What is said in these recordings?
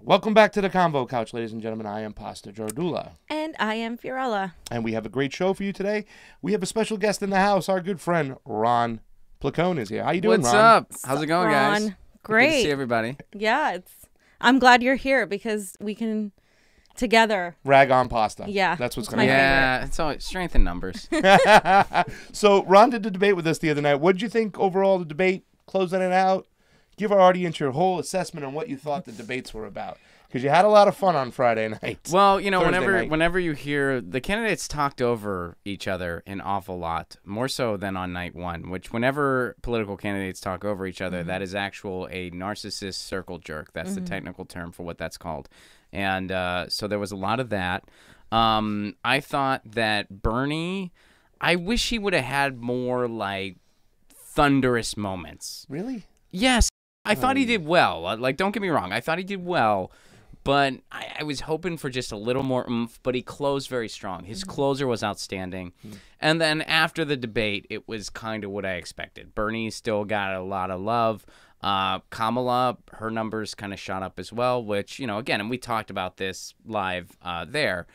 Welcome back to the Convo Couch, ladies and gentlemen. I am Pastor Jardula. And I am Fiorella. And we have a great show for you today. We have a special guest in the house. Our good friend, Ron Placone, is here. How you doing, What's Ron? up? How's it going, Ron? guys? Great. Good to see everybody. Yeah, I'm glad you're here because we can together Rag on pasta. Yeah, That's what's it's going to my happen. Yeah, it's always strength in numbers. So, Ron did the debate with us the other night. What did you think overall, the debate, closing it out? Give our audience your whole assessment on what you thought the debates were about. Because you had a lot of fun on Friday night. Well, you know, Thursday night. whenever you hear the candidates talked over each other an awful lot, more so than on night one, which whenever political candidates talk over each other, that is a narcissist circle jerk. That's the technical term for what that's called. And so there was a lot of that. I thought that Bernie, I wish he would have had more, like, thunderous moments. Really? Yes. I thought he did well. Like, don't get me wrong. I thought he did well. But I was hoping for just a little more oomph, but he closed very strong. His closer was outstanding. And then after the debate, it was kind of what I expected. Bernie still got a lot of love. Kamala, her numbers kind of shot up as well, which, you know, again, and we talked about this live there.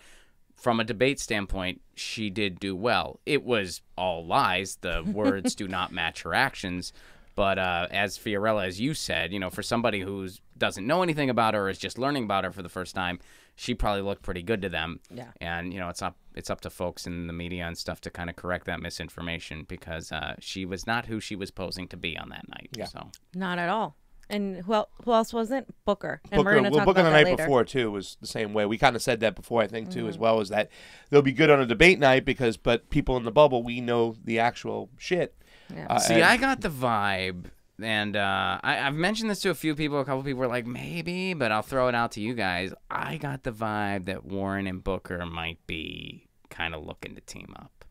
From a debate standpoint, she did do well. It was all lies. The words do not match her actions. But as Fiorella, as you said, you know, for somebody who doesn't know anything about her or is just learning about her for the first time, she probably looked pretty good to them. Yeah. And, you know, it's up to folks in the media and stuff to kind of correct that misinformation because she was not who she was posing to be on that night. Yeah. So. Not at all. And who else wasn't? Booker. And we're Booker, going to talk Booker about the that night later. before, too, was the same way. We kind of said that before, I think, too, as well, is that they'll be good on a debate night but people in the bubble, we know the actual shit. Yeah. See, I got the vibe, and I've mentioned this to a few people. A couple people were like, maybe, but I'll throw it out to you guys. I got the vibe that Warren and Booker might be kind of looking to team up.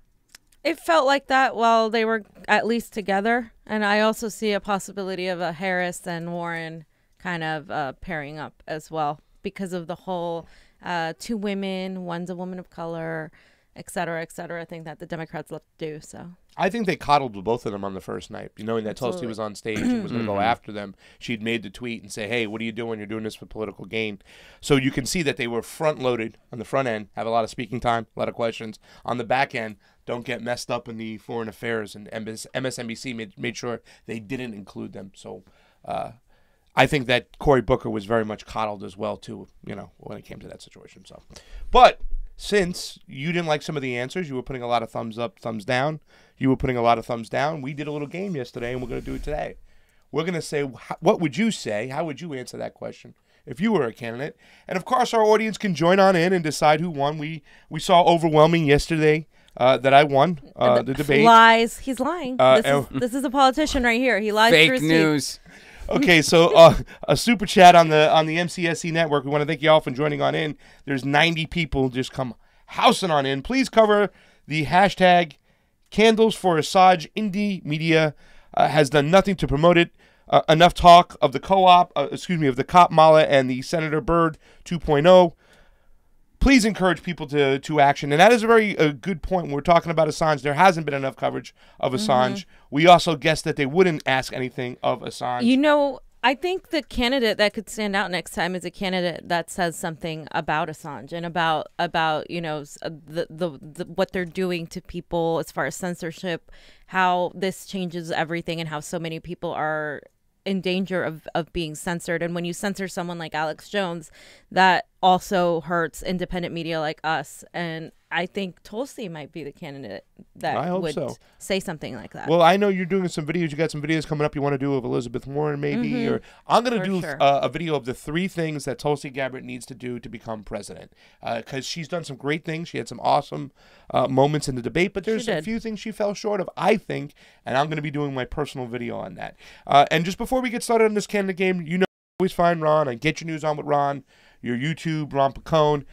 It felt like that while they were at least together. And I also see a possibility of a Harris and Warren kind of pairing up as well because of the whole two women, one's a woman of color, et cetera, thing that the Democrats love to do. So I think they coddled with both of them on the first night. You knowing that Tulsi was on stage and was going to go after them, she'd made the tweet and say, hey, what are you doing? You're doing this for political gain. So you can see that they were front-loaded on the front end, have a lot of speaking time, a lot of questions. On the back end, don't get messed up in the foreign affairs, and MSNBC made sure they didn't include them. So I think that Cory Booker was very much coddled as well, too, you know, when it came to that situation. So, but since you didn't like some of the answers, you were putting a lot of thumbs up, thumbs down. You were putting a lot of thumbs down. We did a little game yesterday, and we're going to do it today. We're going to say, what would you say? How would you answer that question if you were a candidate? And, of course, our audience can join on in and decide who won. We saw overwhelming yesterday that I won the debate. Lies. He's lying. This is a politician right here. He lies Fake through his news. Okay, so a super chat on the MCSC network. We want to thank you all for joining on in. There's 90 people just come housing on in. Please cover the hashtag Candles for Assange. Indie media has done nothing to promote it. Enough talk of the of the cop Mala and the Senator Byrd 2.0. Please encourage people to action. And that is a very good point. When we're talking about Assange, there hasn't been enough coverage of Assange. We also guessed that they wouldn't ask anything of Assange. You know, I think the candidate that could stand out next time is a candidate that says something about Assange and about you know, the what they're doing to people as far as censorship, how this changes everything and how so many people are in danger of being censored. And when you censor someone like Alex Jones, that also hurts independent media like us. And I think Tulsi might be the candidate that would say something like that. Well, I know you're doing some videos. You got some videos coming up you want to do of Elizabeth Warren maybe. Or I'm going to do a video of the 3 things that Tulsi Gabbard needs to do to become president. Because she's done some great things. She had some awesome moments in the debate. But there's a few things she fell short of, I think. And I'm going to be doing my personal video on that. And just before we get started on this candidate game, you know, always find Ron on Get Your News On with Ron, your YouTube, Ron Placone.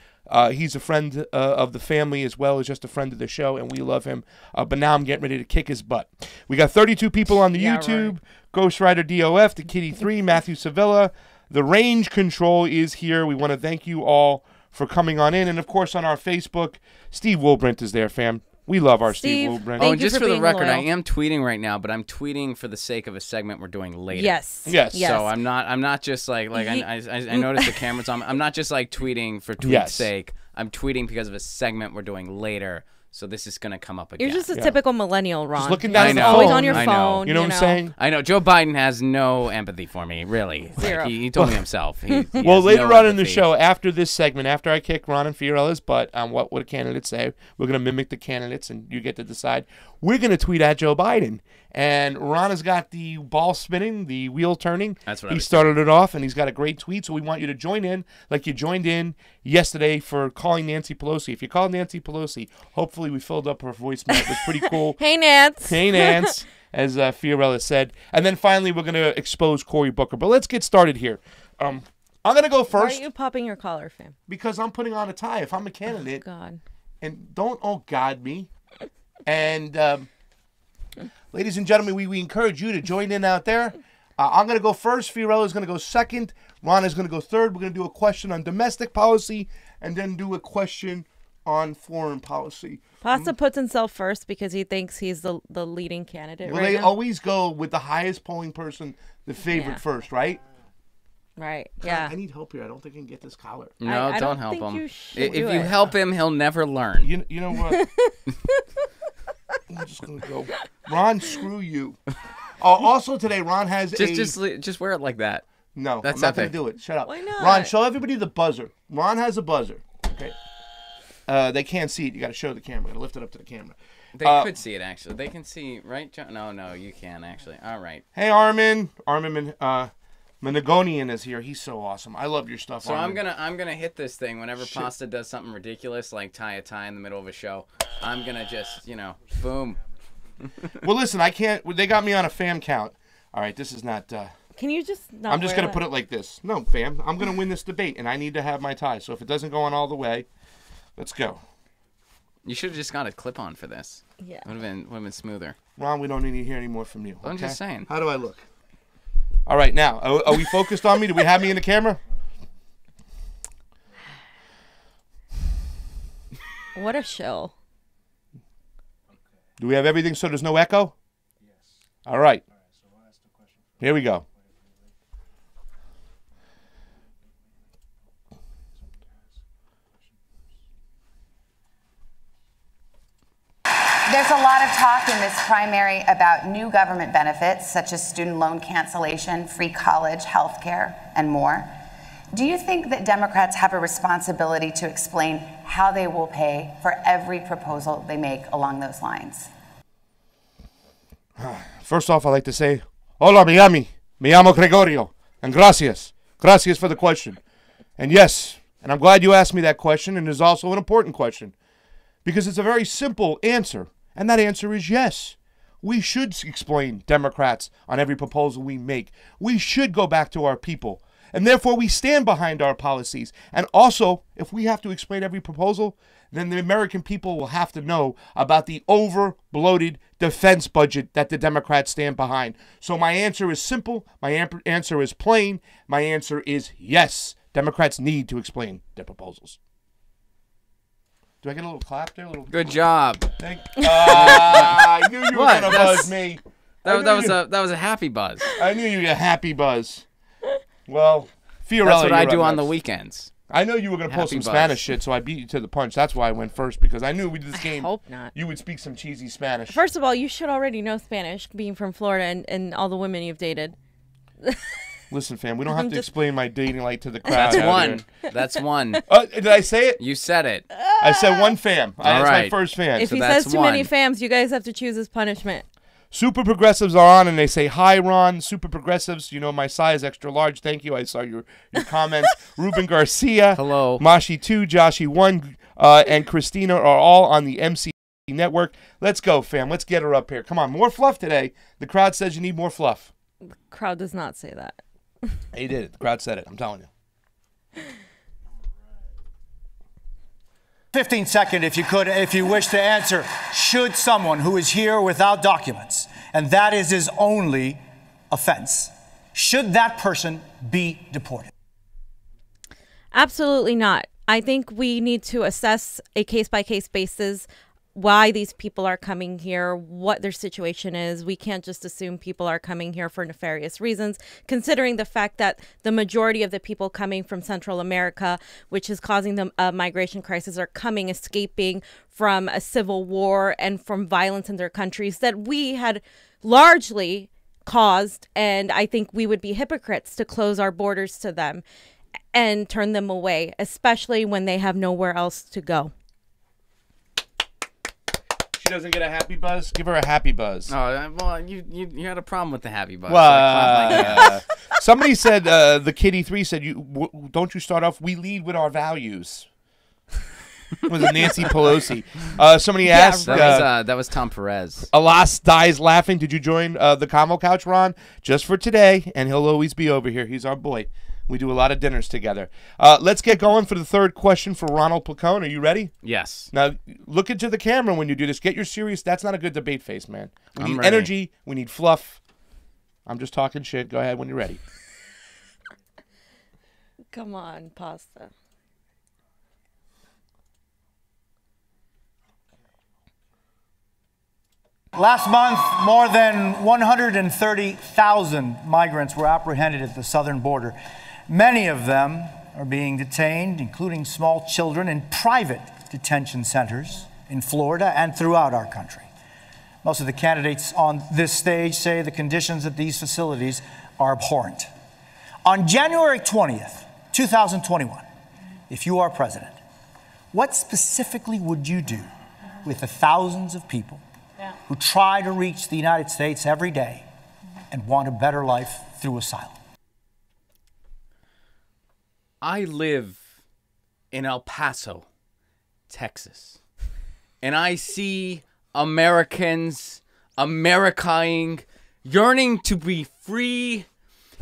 He's a friend of the family as well as just a friend of the show, and we love him. But now I'm getting ready to kick his butt. We got 32 people on the YouTube. Right. Ghost Rider DOF, the Kitty 3, Matthew Sevilla. The Range Control is here. We want to thank you all for coming on in. And, of course, on our Facebook, Steve Wilbrint is there, fam. We love our Steve, Steve Woolbrand. thank Oh, you and just for for the being record, I loyal. am tweeting right now, but I'm tweeting for the sake of a segment we're doing later. Yes. Yes. So I'm not just like I noticed the camera's on. I'm not just like tweeting for tweet's sake. I'm tweeting because of a segment we're doing later. So this is going to come up again. You're just a typical millennial, Ron. Just looking down You're at the always phone. on your I know. phone. You know what I'm saying? I know Joe Biden has no empathy for me, really. Zero. Like, he told me himself. He Well, has later no on in the empathy. show, after this segment, after I kick Ron and Fiorella's butt on what would a candidate say, we're going to mimic the candidates, and you get to decide. We're going to tweet at Joe Biden. And Ron has got the ball spinning, the wheel turning. That's what I he was started it off, and he's got a great tweet. So we want you to join in like you joined in yesterday for calling Nancy Pelosi. If you called Nancy Pelosi, hopefully we filled up her voicemail. It was pretty cool. Hey, Nance. Hey, Nance, as Fiorella said. And then finally, we're going to expose Cory Booker. But let's get started here. I'm going to go Why first are you popping your collar, fam? because I'm putting on a tie. If I'm a candidate, God. and don't oh God me. And ladies and gentlemen, we encourage you to join in out there. I'm going to go first. Fiorella's going to go second. Ron is going to go third. We're going to do a question on domestic policy and then do a question on foreign policy. Pasta puts himself first because he thinks he's the leading candidate Well, right they now. always go with the highest polling person, the favorite Yeah. first, right? Right. God, Yeah. I need help here. I don't think I can get this collar. No, I don't don't help think him. you should If do you it. help him, he'll never learn. You know what? I'm just going to go. Ron, screw you. Also today, Ron has Just wear it like that. No, That's I'm not going epic. to do it. Shut up. Why not? Ron, show everybody the buzzer. Ron has a buzzer. Okay. They can't see it. You got to show the camera. Lift it up to the camera. They could see it, actually. They can see, right, John? No, you can, actually. All right. Hey, Armin. Armin Managonian is here. He's so awesome. I love your stuff, So Armin. I'm gonna hit this thing whenever Pasta does something ridiculous, like tie a tie in the middle of a show. I'm gonna just, boom. Well, listen, I can't. They got me on a fam count. All right, this is not. Can you just not I'm just wear going to put it like this. No, fam. I'm going to win this debate, and I need to have my tie. So if it doesn't go on all the way, let's go. You should have just got a clip on for this. Yeah. Would have been smoother. Ron, we don't need to hear any more from you. I'm okay? just saying. How do I look? All right, now, are we focused on me? Do we have me in the camera? What a show. Do we have everything so there's no echo? Yes. All right. So I'll ask the question first. Here we go. There's a lot of talk in this primary about new government benefits, such as student loan cancellation, free college, health care, and more. Do you think that Democrats have a responsibility to explain how they will pay for every proposal they make along those lines? First off, I'd like to say, hola, Miami. Me llamo Gregorio. And gracias. Gracias for the question. And yes, and I'm glad you asked me that question, and it's also an important question. Because it's a very simple answer. And that answer is yes. We should explain Democrats on every proposal we make. We should go back to our people. And therefore, we stand behind our policies. And also, if we have to explain every proposal, then the American people will have to know about the over-bloated defense budget that the Democrats stand behind. So my answer is simple. My answer is plain. My answer is yes. Democrats need to explain their proposals. Do I get a little clap there? Good job. I knew you were What? going to buzz me. That was a happy buzz. I knew you were a happy buzz. Well, Fiorella, That's what I you're do up on the next. weekends. I know you were going to pull Happy some buzz. Spanish shit, so I beat you to the punch. That's why I went first, because I knew we did this game. hope not. You would speak some cheesy Spanish. First of all, you should already know Spanish, being from Florida and all the women you've dated. Listen, fam, we don't have to just- explain my dating life to the crowd. That's out one. here. That's one. Did I say it? You said it. I said one fam. That's my right. first fan. If So he that's says too many one. fams, you guys have to choose his punishment. Super progressives are on, and they say, hi, Ron. Super progressives, you know my size, extra large. Thank you. I saw your comments. Ruben Garcia. Hello. Mashi 2, Joshi 1, and Christina are all on the MC network. Let's go, fam. Let's get her up here. Come on, more fluff today. The crowd says you need more fluff. Crowd does not say that. He did it. The crowd said it. I'm telling you. 15-second, if you could, if you wish to answer. Should someone who is here without documents, and that is his only offense, should that person be deported? Absolutely not. I think we need to assess a case-by-case basis why these people are coming here, what their situation is. We can't just assume people are coming here for nefarious reasons, considering the fact that the majority of the people coming from Central America, which is causing the migration crisis, are coming, escaping from a civil war and from violence in their countries that we had largely caused. And I think we would be hypocrites to close our borders to them and turn them away, especially when they have nowhere else to go. She doesn't get a happy buzz? Give her a happy buzz. Oh, well, you had a problem with the happy buzz. Well, somebody said, the Kitty 3 said, don't you start off, we lead with our values. Was it Nancy Pelosi? Somebody asked. That was Tom Perez. Alas dies laughing. Did you join the Convo Couch, Ron? Just for today, and he'll always be over here. He's our boy. We do a lot of dinners together. Let's get going for the third question for Ronald Placone. Are you ready? Yes. Now, look into the camera when you do this. Get your serious. That's not a good debate face, man. We need ready. energy. We need fluff. I'm just talking shit. Go ahead when you're ready. Come on, pasta. Last month, more than 130,000 migrants were apprehended at the southern border. Many of them are being detained, including small children, in private detention centers in Florida and throughout our country. Most of the candidates on this stage say the conditions at these facilities are abhorrent. On January 20th, 2021, if you are president, what specifically would you do with the thousands of people who try to reach the United States every day and want a better life through asylum? I live in El Paso, Texas, and I see Americans Americaing, yearning to be free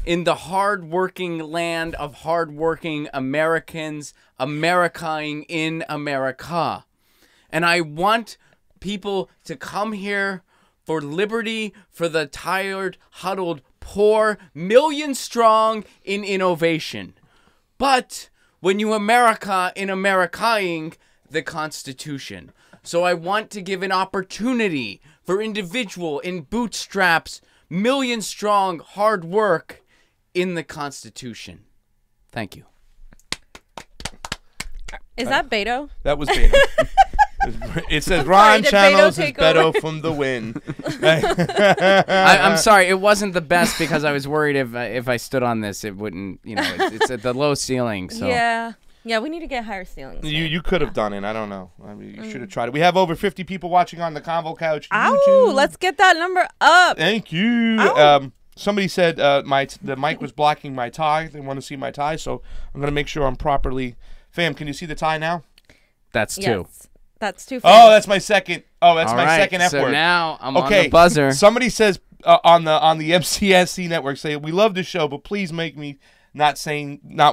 in the hard-working land of hard-working Americans, Americaing in America. And I want people to come here for liberty, for the tired, huddled, poor, million strong in innovation. But when you America in Americaing the Constitution. So I want to give an opportunity for individual in bootstraps, million strong, hard work in the Constitution. Thank you. Is that Beto? That was Beto. It says Ron channels is Beto from the wind. I'm sorry, it wasn't the best because I was worried if I stood on this, it wouldn't, you know, it's at the low ceiling. So Yeah, we need to get higher ceilings. You could have done it. I don't know. I mean, you should have tried it. We have over 50 people watching on the Convo Couch. Ow, YouTube. let's get that number up. Thank you. Somebody said the mic was blocking my tie. They want to see my tie, so I'm going to make sure I'm properly. Fam, can you see the tie now? That's two. Yes, that's two. Oh, that's my second. Oh, that's my second F word. So now I'm on the buzzer. Somebody says on the MCSC network, say we love the show, but please make me not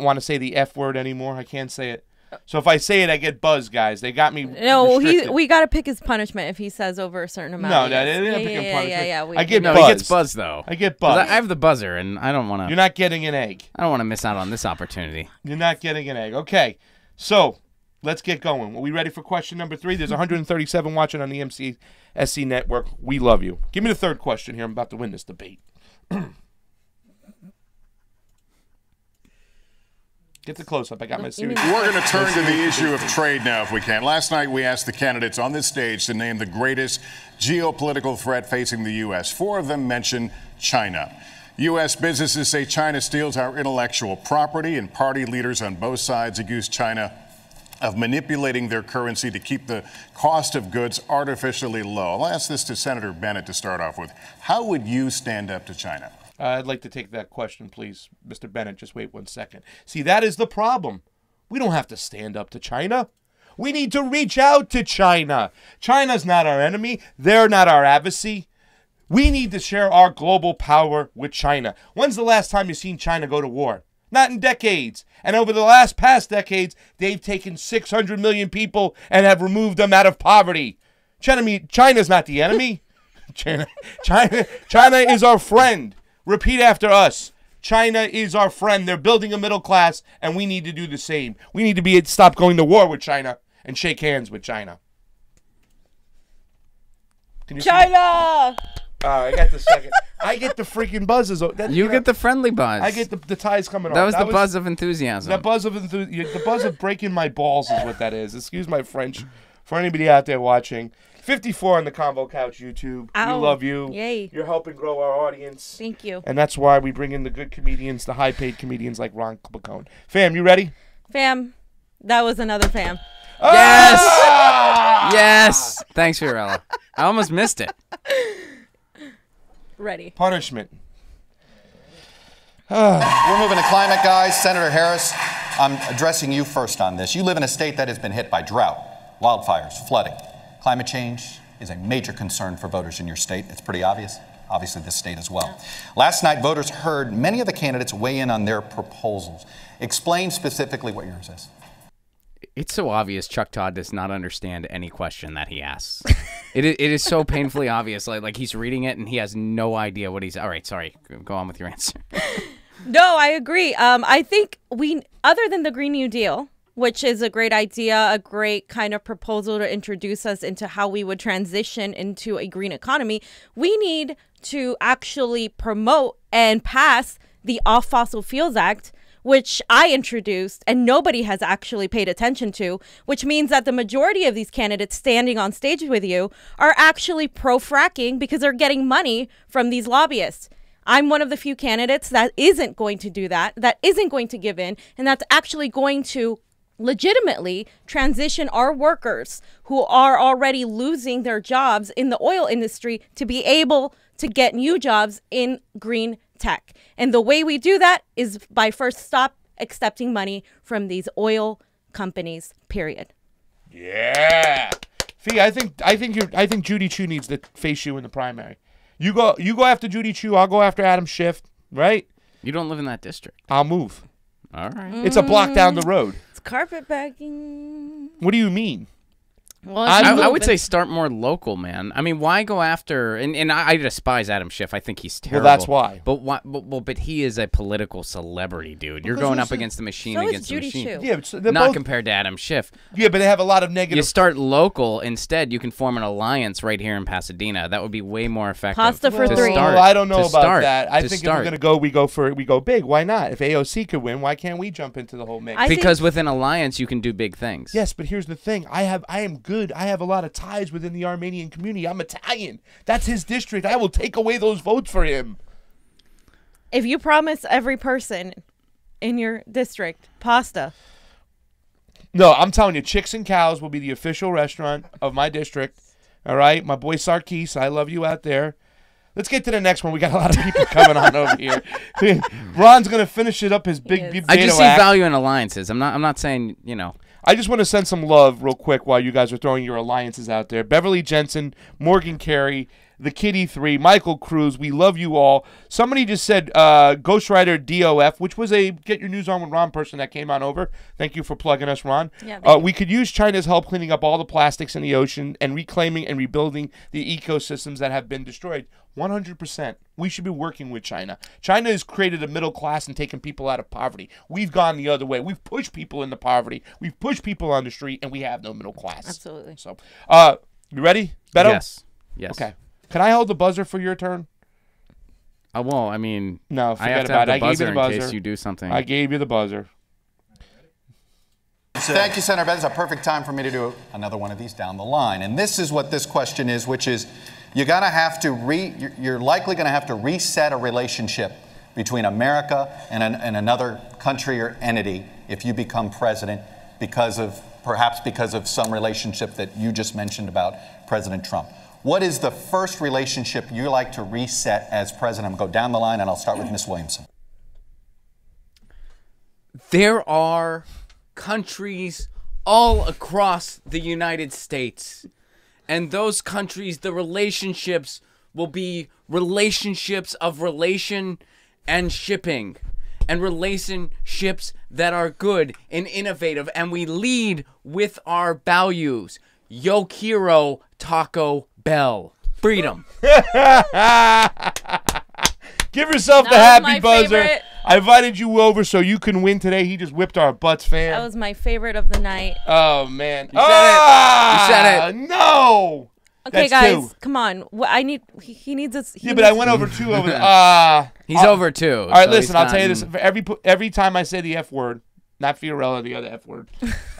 want to say the F word anymore. I can't say it. So if I say it, I get buzzed, guys. They got me. No, we got to pick his punishment if he says over a certain amount. No, they didn't pick him punishment. Yeah. I get no, buzzed. he gets buzzed though. I get buzzed. I have the buzzer, and I don't want to. You're not getting an egg. I don't want to miss out on this opportunity. You're not getting an egg. Okay, so let's get going. Are we ready for question number 3? There's 137 watching on the MCSC network. We love you. Give me the third question here. I'm about to win this debate. Get the close-up. I got my series. We're going to turn to the issue of trade now, if we can. Last night, we asked the candidates on this stage to name the greatest geopolitical threat facing the U.S. 4 of them mention China. U.S. businesses say China steals our intellectual property, and party leaders on both sides accuse China of manipulating their currency to keep the cost of goods artificially low. I'll ask this to Senator Bennett to start off with. How would you stand up to China? I'd like to take that question, please. Mr. Bennett, just wait 1 second. See, that is the problem. We don't have to stand up to China. We need to reach out to China. China's not our enemy. They're not our adversary. We need to share our global power with China. When's the last time you've seen China go to war? Not in decades. And over the past decades, they've taken 600 million people and have removed them out of poverty. China's not the enemy. China is our friend. Repeat after us. China is our friend. They're building a middle class, and we need to do the same. We need to stop going to war with China and shake hands with China. Can you China! I got the second. I get the freaking buzzes. You get the friendly buzz. I get the ties coming off. That was the buzz of enthusiasm. The buzz of the buzz of breaking my balls is what that is. Excuse my French. For anybody out there watching, 54 on the Convo Couch YouTube. Ow. We love you. Yay. You're helping grow our audience. Thank you. And that's why we bring in the good comedians, the high-paid comedians like Ron Placone. Fam, you ready? Fam. That was another fam. Yes! Yes! Thanks, Fiorella. I almost missed it. Ready. Punishment. We're moving to climate, guys. Senator Harris, I'm addressing you first on this. You live in a state that has been hit by drought, wildfires, flooding. Climate change is a major concern for voters in your state. It's pretty obvious. Obviously, this state as well. Last night, voters heard many of the candidates weigh in on their proposals. Explain specifically what yours is. It's so obvious Chuck Todd does not understand any question that he asks. It is so painfully obvious. Like he's reading it and he has no idea what he's... All right, sorry. Go on with your answer. No, I agree. I think other than the Green New Deal, which is a great idea, a great kind of proposal to introduce us into how we would transition into a green economy, we need to actually promote and pass the Off Fossil Fuels Act, which I introduced and nobody has actually paid attention to, which means that the majority of these candidates standing on stage with you are actually pro-fracking because they're getting money from these lobbyists. I'm one of the few candidates that isn't going to do that isn't going to give in, and that's actually going to legitimately transition our workers who are already losing their jobs in the oil industry to be able to get new jobs in green tech. And the way we do that is by first stop accepting money from these oil companies, period. Yeah. Fee, I think Judy Chu needs to face you in the primary. You go after Judy Chu, I'll go after Adam Schiff, right? You don't live in that district. I'll move. All right. It's a block down the road. It's carpetbagging. What do you mean? Well, I would say start more local, man. I mean, why go after? And I despise Adam Schiff. I think he's terrible. Well, that's why. But why? But he is a political celebrity, dude. You're going up against the machine against the machine. Chu. Yeah, but not compared to Adam Schiff. Yeah, but they have a lot of negative. You start local instead. You can form an alliance right here in Pasadena. That would be way more effective. Pasta for three. Well, I don't know about that. I think if we're gonna go, we go big. Why not? If AOC could win, why can't we jump into the whole mix? Because with an alliance, you can do big things. Yes, but here's the thing. I am good. I have a lot of ties within the Armenian community. I'm Italian. That's his district. I will take away those votes for him. If you promise every person in your district pasta. No, I'm telling you, Chicks and Cows will be the official restaurant of my district. All right? My boy Sarkis, I love you out there. Let's get to the next one. We got a lot of people coming on over here. Ron's going to finish it up his big Beto I just see act. value in alliances. I'm not saying, you know. I just want to send some love real quick while you guys are throwing your alliances out there. Beverly Jensen, Morgan Carey, the Kitty 3, Michael Cruz, we love you all. Somebody just said Ghostwriter DOF, which was a Get Your News On with Ron person that came on over. Thank you for plugging us, Ron. Yeah, we could use China's help cleaning up all the plastics in the ocean and reclaiming and rebuilding the ecosystems that have been destroyed. 100%. We should be working with China. China has created a middle class and taken people out of poverty. We've gone the other way. We've pushed people into poverty. We've pushed people on the street, and we have no middle class. Absolutely. So, you ready, Beto? Yes. Okay. Can I hold the buzzer for your turn? I won't. I mean, no, I have forget to about have it. the I gave you buzzer the in buzzer. case you do something. I gave you the buzzer. Thank you, Senator Bennett. It's a perfect time for me to do another one of these down the line. And this is what this question is, which is you're likely going to have to reset a relationship between America and another country or entity if you become president perhaps because of some relationship that you just mentioned about President Trump. What is the first relationship you like to reset as president? I'm going to go down the line, and I'll start with Ms. Williamson. There are countries all across the United States. And those countries, the relationships will be relationships of relation and shipping. And relationships that are good and innovative. And we lead with our values. Yo quiero Taco Bell. Freedom. Give yourself the happy buzzer. Favorite. I invited you over so you can win today. He just whipped our butts, fam. That was my favorite of the night. Oh, man. You said it. You said it. No. Okay, That's guys, 2. come on. I need. He needs us. Yeah, but I went over 2 over there. He's over 2. All right, listen. I'll tell you this: for every time I say the F word, not Fiorella, the other F word,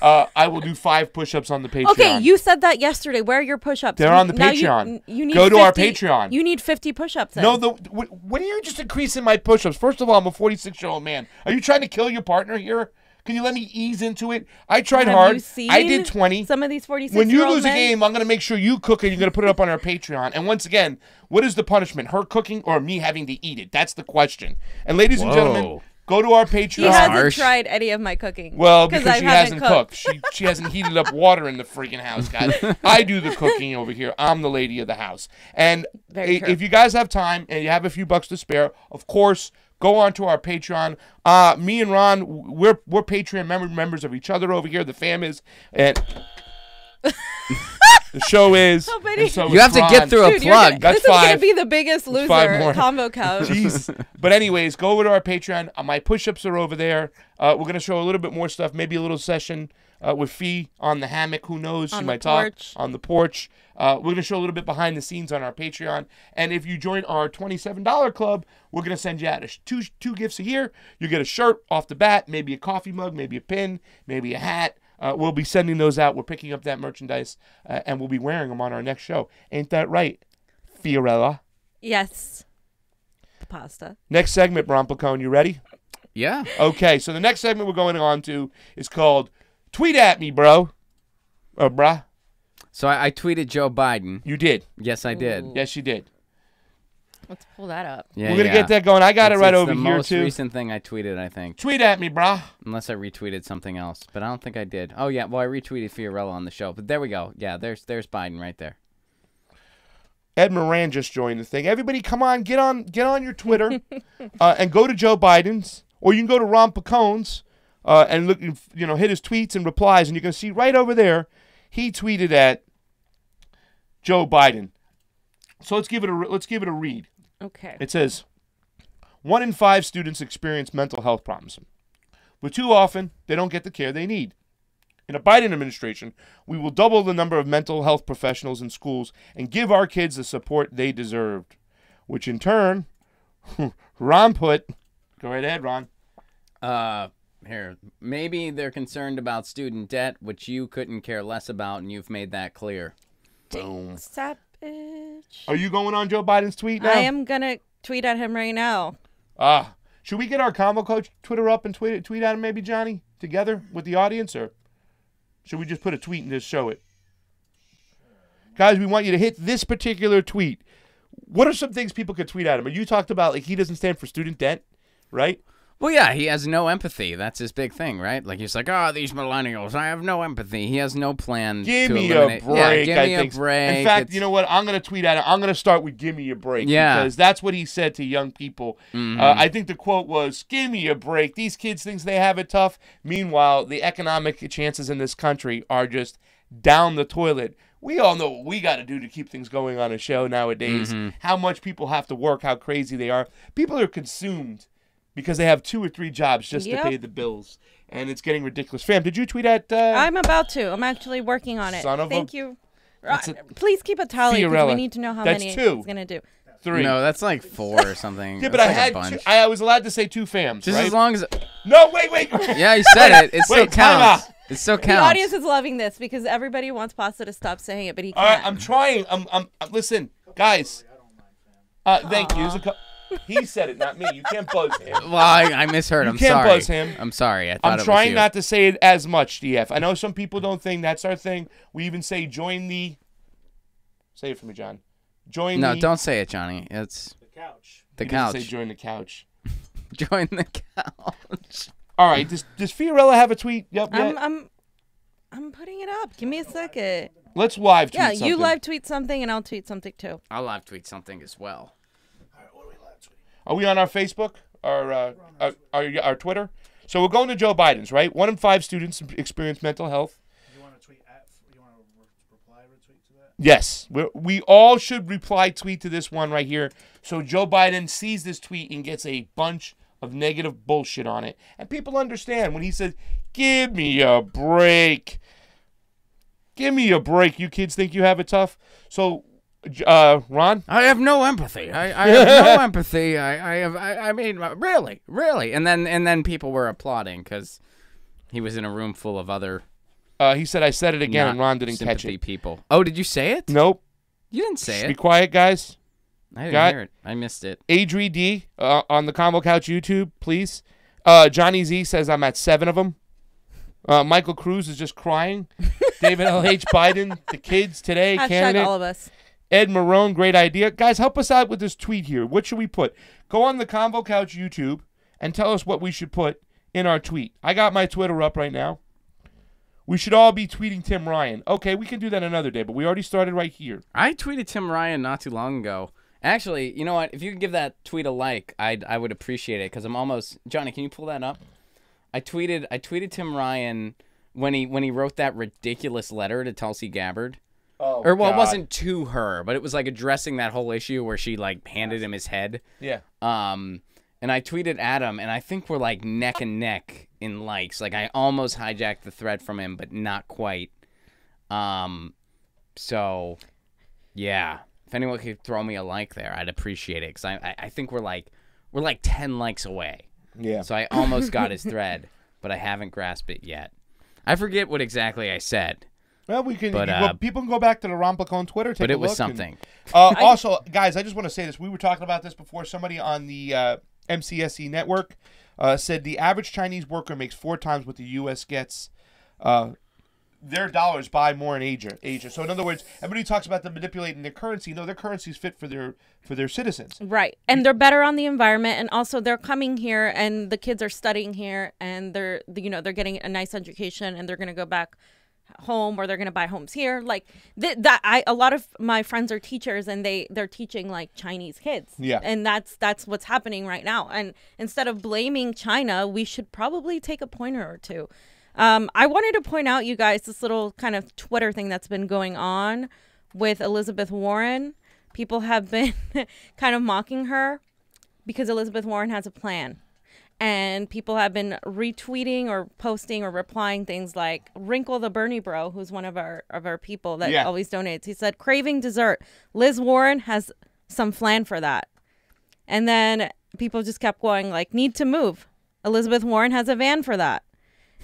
I will do 5 push-ups on the Patreon. Okay, you said that yesterday. Where are your push-ups? They're on the Now Patreon. You need Go to 50, our Patreon. You need 50 push-ups. Then. No, when are you just increasing my push-ups? First of all, I'm a 46-year-old man. Are you trying to kill your partner here? Can you let me ease into it? I tried hard. I did 20. Some of these 46-year-old When you lose men? a game, I'm going to make sure you cook it. You're going to put it up on our Patreon. And once again, what is the punishment? Her cooking or me having to eat it? That's the question. And ladies and gentlemen, go to our Patreon. He hasn't tried any of my cooking. Well, because she hasn't cooked. She hasn't heated up water in the freaking house, guys. I do the cooking over here. I'm the lady of the house. And if you guys have time and you have a few bucks to spare, of course, go on to our Patreon. Me and Ron, we're Patreon members of each other over here. The fam is, and the show is. And so you have to get through a plug. This is going to be the biggest loser combo couch. Jeez. But anyways, go over to our Patreon. My push-ups are over there. We're going to show a little bit more stuff, maybe a little session with Fee on the hammock. Who knows? She might talk on the porch. We're going to show a little bit behind the scenes on our Patreon. And if you join our $27 club, we're going to send you out two gifts a year. You get a shirt off the bat, maybe a coffee mug, maybe a pin, maybe a hat. We'll be sending those out. We're picking up that merchandise, and we'll be wearing them on our next show. Ain't that right, Fiorella? Yes. The pasta. Next segment, Placone. You ready? Yeah. Okay, so the next segment we're going on to is called Tweet at Me, bro. Bruh. So I tweeted Joe Biden. You did. Yes, I did. Yes, you did. Let's pull that up. Yeah, we're going to get that going. I got it right over here, too. It's the most recent thing I tweeted, I think. Tweet at me, brah. Unless I retweeted something else. But I don't think I did. Oh, yeah. Well, I retweeted Fiorella on the show. But there we go. Yeah, there's Biden right there. Ed Moran just joined the thing. Everybody, come on, get on your Twitter and go to Joe Biden's. Or you can go to Ron Placone's and look, hit his tweets and replies. And you can see right over there, he tweeted at Joe Biden. So let's give it a read. Okay. It says, 1 in 5 students experience mental health problems, but too often they don't get the care they need. In a Biden administration, we will double the number of mental health professionals in schools and give our kids the support they deserved, which in turn, Ron put, go right ahead, Ron. Here, maybe they're concerned about student debt, which you couldn't care less about, and you've made that clear. Boom. Savage. Are you going on Joe Biden's tweet now? I am going to tweet at him right now. Should we get our CONVO coach Twitter up and tweet at him maybe, Johnny, together with the audience, or should we just put a tweet and just show it? Guys, we want you to hit this particular tweet. What are some things people could tweet at him? You talked about, like, he doesn't stand for student debt, right? Well, yeah, he has no empathy. That's his big thing, right? Like, he's like, these millennials, I have no empathy. He has no plan to eliminate. Give me a break, give me a break. In fact, you know what? I'm going to tweet at it. I'm going to start with give me a break. Yeah. Because that's what he said to young people. Mm-hmm. I think the quote was, give me a break. These kids think they have it tough. Meanwhile, the economic chances in this country are just down the toilet. We all know what we got to do to keep things going on a show nowadays. Mm-hmm. How much people have to work, how crazy they are. People are consumed because they have 2 or 3 jobs just to pay the bills. And it's getting ridiculous. Fam, did you tweet at... I'm about to. I'm actually working on it. Thank you. Please keep a tally because we need to know how many he's going to do. 3. No, that's like 4 or something. Yeah, but I had I was allowed to say 2 fams, just right? As long as... No, wait. Yeah, you said it. It still counts. It still counts. The audience is loving this because everybody wants Pasta to stop saying it, but he can't. All right, I'm trying. I'm listen, guys. Thank you. He said it, not me. You can't buzz him. Well, I misheard. I'm sorry. You can't buzz him. I'm sorry. I'm trying not to say it as much, DF. I know some people don't think that's our thing. We even say join the... Say it for me, John. No, don't say it, Johnny. It's... The couch. The couch. Say join the couch. Join the couch. All right. Does Fiorella have a tweet? Yep. I'm putting it up. Give me a second. Let's live tweet something. Yeah, you live tweet something and I'll tweet something too. I'll live tweet something as well. Are we on our Facebook, our Twitter? So we're going to Joe Biden's, right? 1 in 5 students experience mental health. You want to reply retweet to that? Yes. We all should reply tweet to this one right here. So Joe Biden sees this tweet and gets a bunch of negative bullshit on it. And people understand when he says, give me a break. Give me a break. You kids think you have it tough. So, Ron? I have no empathy. I have no empathy. I mean, really. And then people were applauding because he was in a room full of other. He said I said it again, and Ron didn't catch it. People. Oh, did you say it? Nope. You didn't say it. Be quiet, guys. I didn't hear it. I missed it. Adri D on the Convo Couch YouTube, please. Johnny Z says I'm at 7 of them. Michael Cruz is just crying. David L.H. Biden, the kids today, candidate. all of us. Ed Marone, great idea. Guys, help us out with this tweet here. What should we put? Go on the Convo Couch YouTube and tell us what we should put in our tweet. I got my Twitter up right now. We should all be tweeting Tim Ryan. Okay, we can do that another day, but we already started right here. I tweeted Tim Ryan not too long ago. Actually, you know what? If you could give that tweet a like, I would appreciate it because I'm almost... Johnny, can you pull that up? I tweeted Tim Ryan when he wrote that ridiculous letter to Tulsi Gabbard. Oh, or well, God. It wasn't to her, but it was like addressing that whole issue where she like handed him his head. Yeah. And I tweeted at him, and I think we're like neck and neck in likes. Like I almost hijacked the thread from him, but not quite. So, yeah. If anyone could throw me a like there, I'd appreciate it because I think we're like 10 likes away. Yeah. So I almost got his thread, but I haven't grasped it yet. I forget what exactly I said. Well, we can. People can go back to the Ron Placone Twitter. Take but a it was look something. Also, guys, I just want to say this. We were talking about this before. Somebody on the MCSE network said the average Chinese worker makes 4 times what the U.S. gets. Their dollars buy more in Asia. So in other words, everybody talks about them manipulating their currency. No, their currency is fit for their citizens. Right. And they're better on the environment, and also they're coming here and the kids are studying here and they're getting a nice education and they're going to go back home or they're going to buy homes here. Like a lot of my friends are teachers and they're teaching like Chinese kids. Yeah. And that's what's happening right now. And instead of blaming China, we should probably take a pointer or two. I wanted to point out, you guys, this little kind of Twitter thing that's been going on with Elizabeth Warren. People have been kind of mocking her because Elizabeth Warren has a plan. And people have been retweeting or posting or replying things like Wrinkle the Bernie Bro, who's one of our people that always donates. He said, craving dessert. Liz Warren has some flan for that. And then people just kept going like, need to move. Elizabeth Warren has a van for that.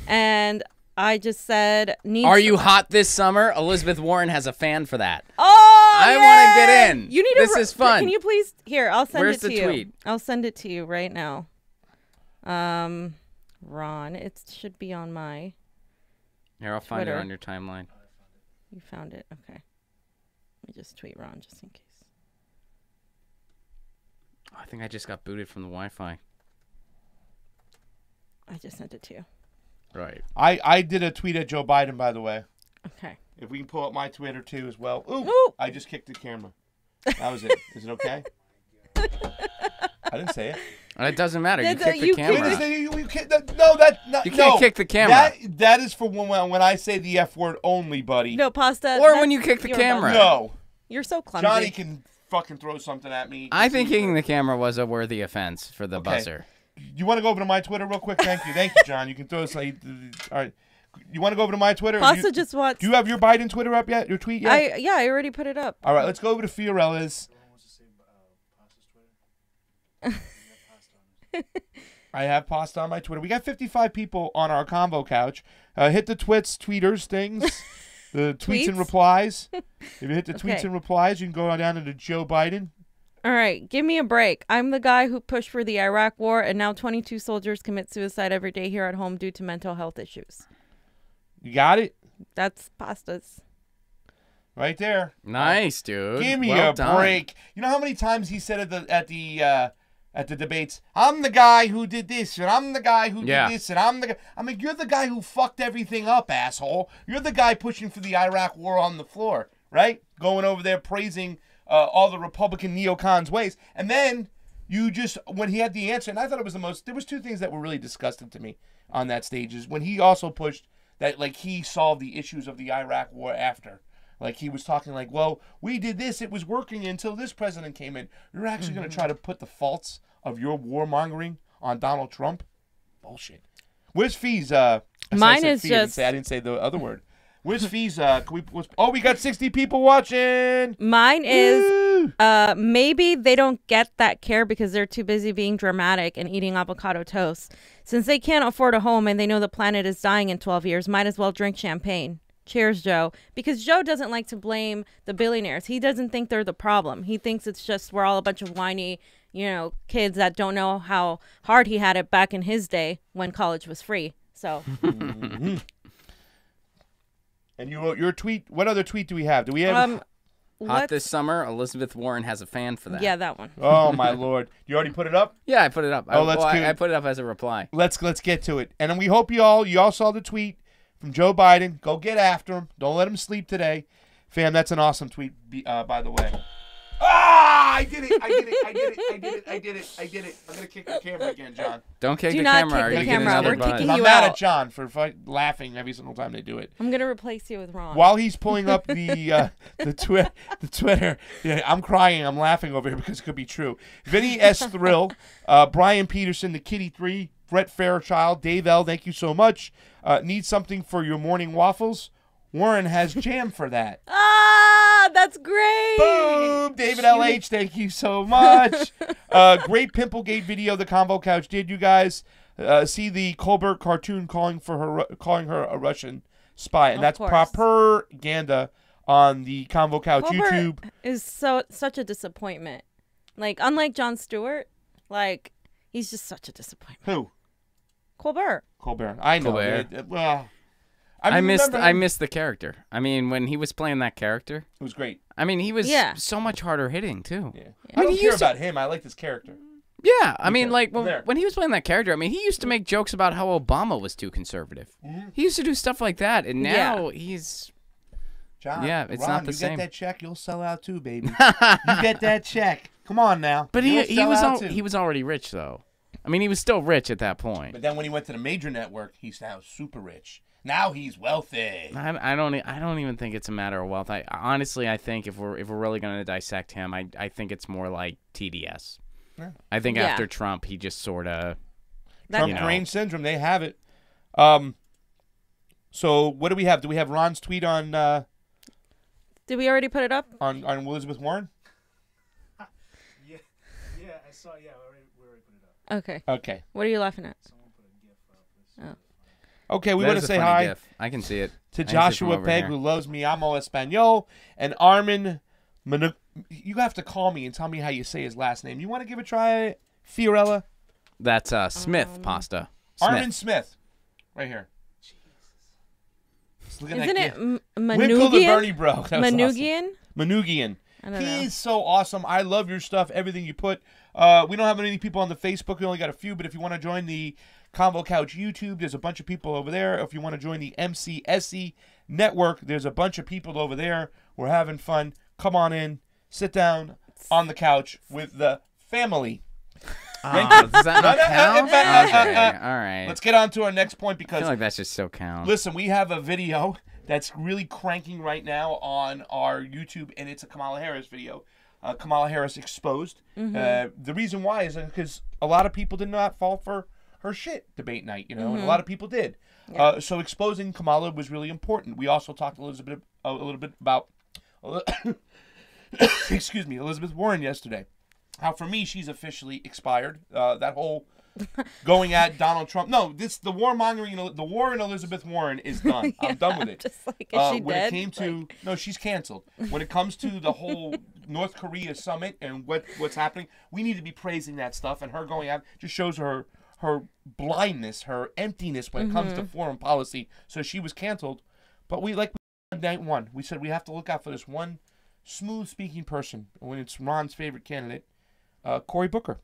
And I just said, Are you hot this summer? Elizabeth Warren has a fan for that. Oh, I want to get in. You need this is fun. Can you please? Here, I'll send Where's it to the you. tweet? I'll send it to you right now. Ron, it should be on my Here, I'll find Twitter. it on your timeline. You found it? Okay. Let me just tweet Ron just in case. I think I just got booted from the Wi-Fi. I just sent it to you. Right. I did a tweet at Joe Biden, by the way. Okay. If we can pull up my Twitter too as well. Ooh! Ooh. I just kicked the camera. That was it. Is it okay? I didn't say it. It doesn't matter. You That's kick the camera. You can't kick the camera. That is for when I say the F word only, buddy. No, pasta. Or when you kick the you're camera. No. You're so clumsy. Johnny can fucking throw something at me. I think kicking the camera was a worthy offense for the buzzer. You want to go over to my Twitter real quick? Thank you, John. You can throw us. All right. You want to go over to my Twitter? Pasta just wants. Do you have your Biden Twitter up yet? Your tweet yet? I already put it up. All right, let's go over to Fiorella's. I have pasta on my Twitter. We got 55 people on our Convo Couch. Hit the tweeters things. The tweets and replies. If you hit the tweets and replies, you can go down into Joe Biden. All right, give me a break. I'm the guy who pushed for the Iraq war, and now 22 soldiers commit suicide every day here at home due to mental health issues. You got it? That's Pasta's. Right there. Nice, dude. Give me well a done. break. You know how many times he said at the debates, I'm the guy who did this, and I'm the guy who did this, and I'm the guy. I mean, you're the guy who fucked everything up, asshole. You're the guy pushing for the Iraq war on the floor, right? Going over there praising all the Republican neocons' ways. And then you just, when he had the answer, and I thought it was there was 2 things that were really disgusting to me on that stage, is when he also pushed that, like, he solved the issues of the Iraq war after. Like, he was talking like, well, we did this, it was working until this president came in. You're actually going to try to put the faults of your warmongering on Donald Trump? Bullshit. Where's Fees? Mine is just... I didn't say the other word. Where's Fiza? We got 60 people watching. Mine is maybe they don't get that care because they're too busy being dramatic and eating avocado toast. Since they can't afford a home and they know the planet is dying in 12 years, might as well drink champagne. Cheers, Joe. Because Joe doesn't like to blame the billionaires. He doesn't think they're the problem. He thinks it's just we're all a bunch of whiny, kids that don't know how hard he had it back in his day when college was free. So. And you wrote your tweet. What other tweet do we have? Do we have hot this summer? Elizabeth Warren has a fan for that. Yeah, that one. Oh my Lord! You already put it up? Yeah, I put it up. I put it up as a reply. Let's get to it. And we hope you all saw the tweet from Joe Biden. Go get after him. Don't let him sleep today, fam. That's an awesome tweet. By the way. Ah! I did it! I did it! I'm gonna kick the camera again, John. Don't kick Do the not camera. kick the camera. We're kicking you I'm mad out. at John for laughing every single time they do it. I'm gonna replace you with Ron. While he's pulling up the Twitter, yeah, I'm crying. I'm laughing over here because it could be true. Vinny S. Thrill, Brian Peterson, the Kitty 3, Brett Fairchild, Dave L. Thank you so much. Need something for your morning waffles? Warren has jam for that. That's great. Boom! David LH, thank you so much. Great Pimplegate video the Convo Couch did, you guys. See the Colbert cartoon calling her a Russian spy, and that's propaganda on the Convo Couch Colbert YouTube. Is such a disappointment. Like, unlike Jon Stewart, like, he's just such a disappointment. Who? Colbert. I know. Colbert. Well, I missed the character. I mean, when he was playing that character, it was great. I mean, he was so much harder hitting too. Yeah. I don't care about him. I like this character. Yeah, I mean, like when he was playing that character, I mean, he used to make jokes about how Obama was too conservative. He used to do stuff like that, and now he's. John, it's Ron, not the same. You get that check, you'll sell out too, baby. You get that check. Come on now. But he was already rich though. I mean, he was still rich at that point. But then when he went to the major network, he's now super rich. Now he's wealthy. I don't even think it's a matter of wealth. I think if we're really going to dissect him, I think it's more like TDS. Yeah. I think after Trump, he just sort of Trump-Crane syndrome. They have it. So what do we have? Do we have Ron's tweet on? Did we already put it up on Elizabeth Warren? Yeah, I saw. Yeah, we already put it up. Okay. What are you laughing at? Someone put a GIF up. Okay, we want to say hi GIF. I can see it. To Joshua Pegg, who loves me, Amo Espanol, and Armin. You have to call me and tell me how you say his last name. You want to give it a try, Fiorella? That's Smith pasta. Smith. Armin Smith, right here. Look at Isn't that it Winkle Manugian? the Bernie Bro. Manugian? Awesome. Manugian. He is so awesome. I love your stuff, everything you put. We don't have many people on the Facebook. We only got a few, but if you want to join the Convo Couch YouTube, there's a bunch of people over there. If you want to join the MCSE network, there's a bunch of people over there. We're having fun. Come on in. Sit down on the couch with the family. Does that not count? Okay, all right. Let's get on to our next point because I feel like that's just so count. Listen, we have a video that's really cranking right now on our YouTube, and it's a Kamala Harris video. Kamala Harris exposed. The reason why is because a lot of people did not fall for her shit debate night, and a lot of people did. Yeah. So exposing Kamala was really important. We also talked a little bit about Elizabeth Warren yesterday. How for me she's officially expired. That whole going at Donald Trump. No, the warmongering, the war in Elizabeth Warren is done. I'm done with it. Just like, is she when dead? It came to no, she's canceled. When it comes to the whole North Korea summit and what's happening, we need to be praising that stuff. And her going out just shows her blindness, her emptiness when it comes to foreign policy. So she was canceled. But night one, we said we have to look out for this one smooth-speaking person. When it's Ron's favorite candidate, Cory Booker.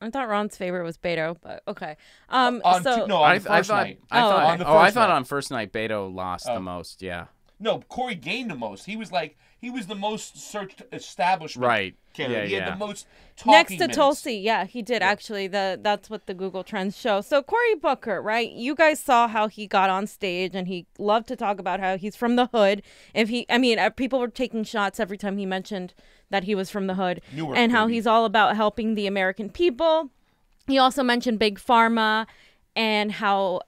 I thought Ron's favorite was Beto, but okay. On the first night. I thought on first night Beto lost the most. Yeah. No, Cory gained the most. He was the most searched establishment candidate. He had the most talking next to minutes. Tulsi. Yeah, he did actually. That's what the Google Trends show. So Cory Booker, right? You guys saw how he got on stage and he loved to talk about how he's from the hood. People were taking shots every time he mentioned that he was from the hood and how he's all about helping the American people. He also mentioned Big Pharma and how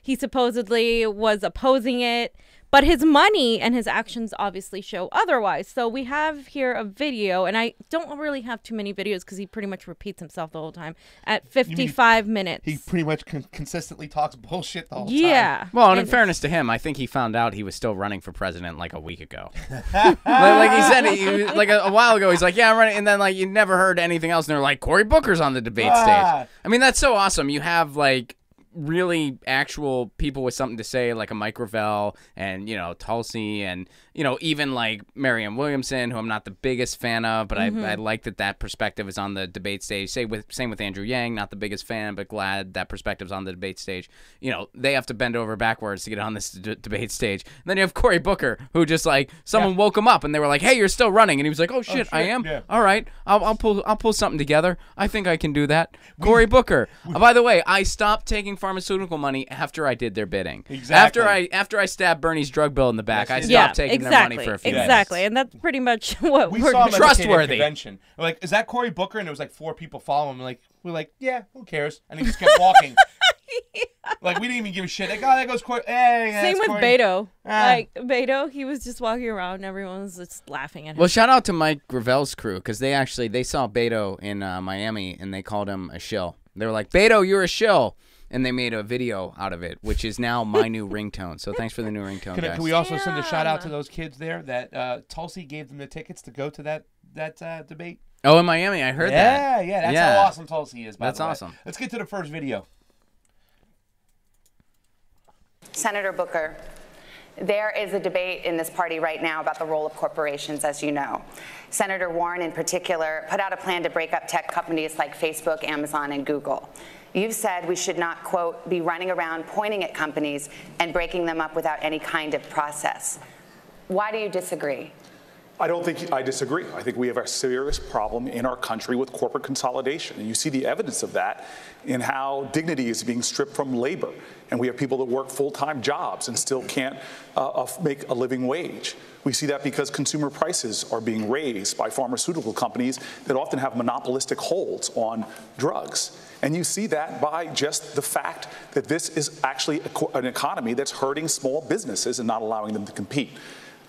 he supposedly was opposing it. But his money and his actions obviously show otherwise. So we have here a video, and I don't really have too many videos because he pretty much repeats himself the whole time at 55 minutes. He pretty much consistently talks bullshit the whole time. Yeah. Well, and in fairness to him, I think he found out he was still running for president like a week ago. like he said, like a while ago, he's like, yeah, I'm running. And then like you never heard anything else. And they're like, Cory Booker's on the debate stage. I mean, that's so awesome. You have like really actual people with something to say, like a Mike Gravel and, you know, Tulsi and, you know, even like Marianne Williamson, who I'm not the biggest fan of, but I like that perspective is on the debate stage. Same with Andrew Yang, not the biggest fan, but glad that perspective's on the debate stage. You know, they have to bend over backwards to get on this debate stage. And then you have Cory Booker, who just like someone woke him up and they were like, hey, you're still running. And he was like, oh shit, I am? Yeah. All right, I'll pull something together. I think I can do that. Cory Booker. By the way, I stopped taking pharmaceutical money after I did their bidding. Exactly. After I stabbed Bernie's drug bill in the back, I stopped taking their money for a few Exactly, days. And that's pretty much what we we're saw him trustworthy. At the convention. We're like, is that Cory Booker? And there was like 4 people following him. We're like, yeah, who cares? And he just kept walking. Like we didn't even give a shit. Like, oh, there goes Cory. Hey, Same with Cory. Beto. Like Beto, he was just walking around and everyone was just laughing at him. Well, shout out to Mike Gravel's crew because they saw Beto in Miami and they called him a shill. They were like, Beto, you're a shill. And they made a video out of it, which is now my new ringtone. So thanks for the new ringtone, guys. Can we also send a shout out to those kids there that Tulsi gave them the tickets to go to that debate? Oh, in Miami, I heard that. Yeah, that's how awesome Tulsi is. That's awesome. Let's get to the first video. Senator Booker, there is a debate in this party right now about the role of corporations, as you know. Senator Warren, in particular, put out a plan to break up tech companies like Facebook, Amazon, and Google. You've said we should not, quote, be running around pointing at companies and breaking them up without any kind of process. Why do you disagree? I don't think I disagree. I think we have a serious problem in our country with corporate consolidation. And you see the evidence of that in how dignity is being stripped from labor. And we have people that work full-time jobs and still can't make a living wage. We see that because consumer prices are being raised by pharmaceutical companies that often have monopolistic holds on drugs. And you see that by just the fact that this is actually an economy that's hurting small businesses and not allowing them to compete.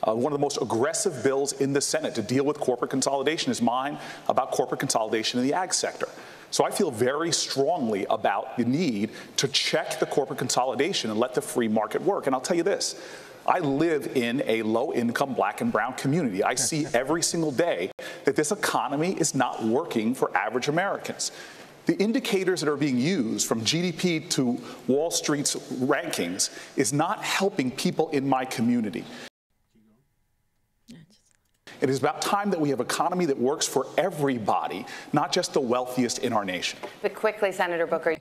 One of the most aggressive bills in the Senate to deal with corporate consolidation is mine about corporate consolidation in the ag sector. So I feel very strongly about the need to check the corporate consolidation and let the free market work. And I'll tell you this, I live in a low-income black and brown community. I see every single day that this economy is not working for average Americans. The indicators that are being used from GDP to Wall Street's rankings is not helping people in my community. It is about time that we have an economy that works for everybody, not just the wealthiest in our nation. But quickly, Senator Booker.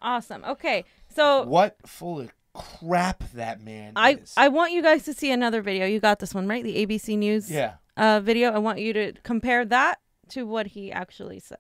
Awesome. Okay, so what full of crap that man is. I want you guys to see another video. You got this one, right? The ABC News video. I want you to compare that to what he actually said.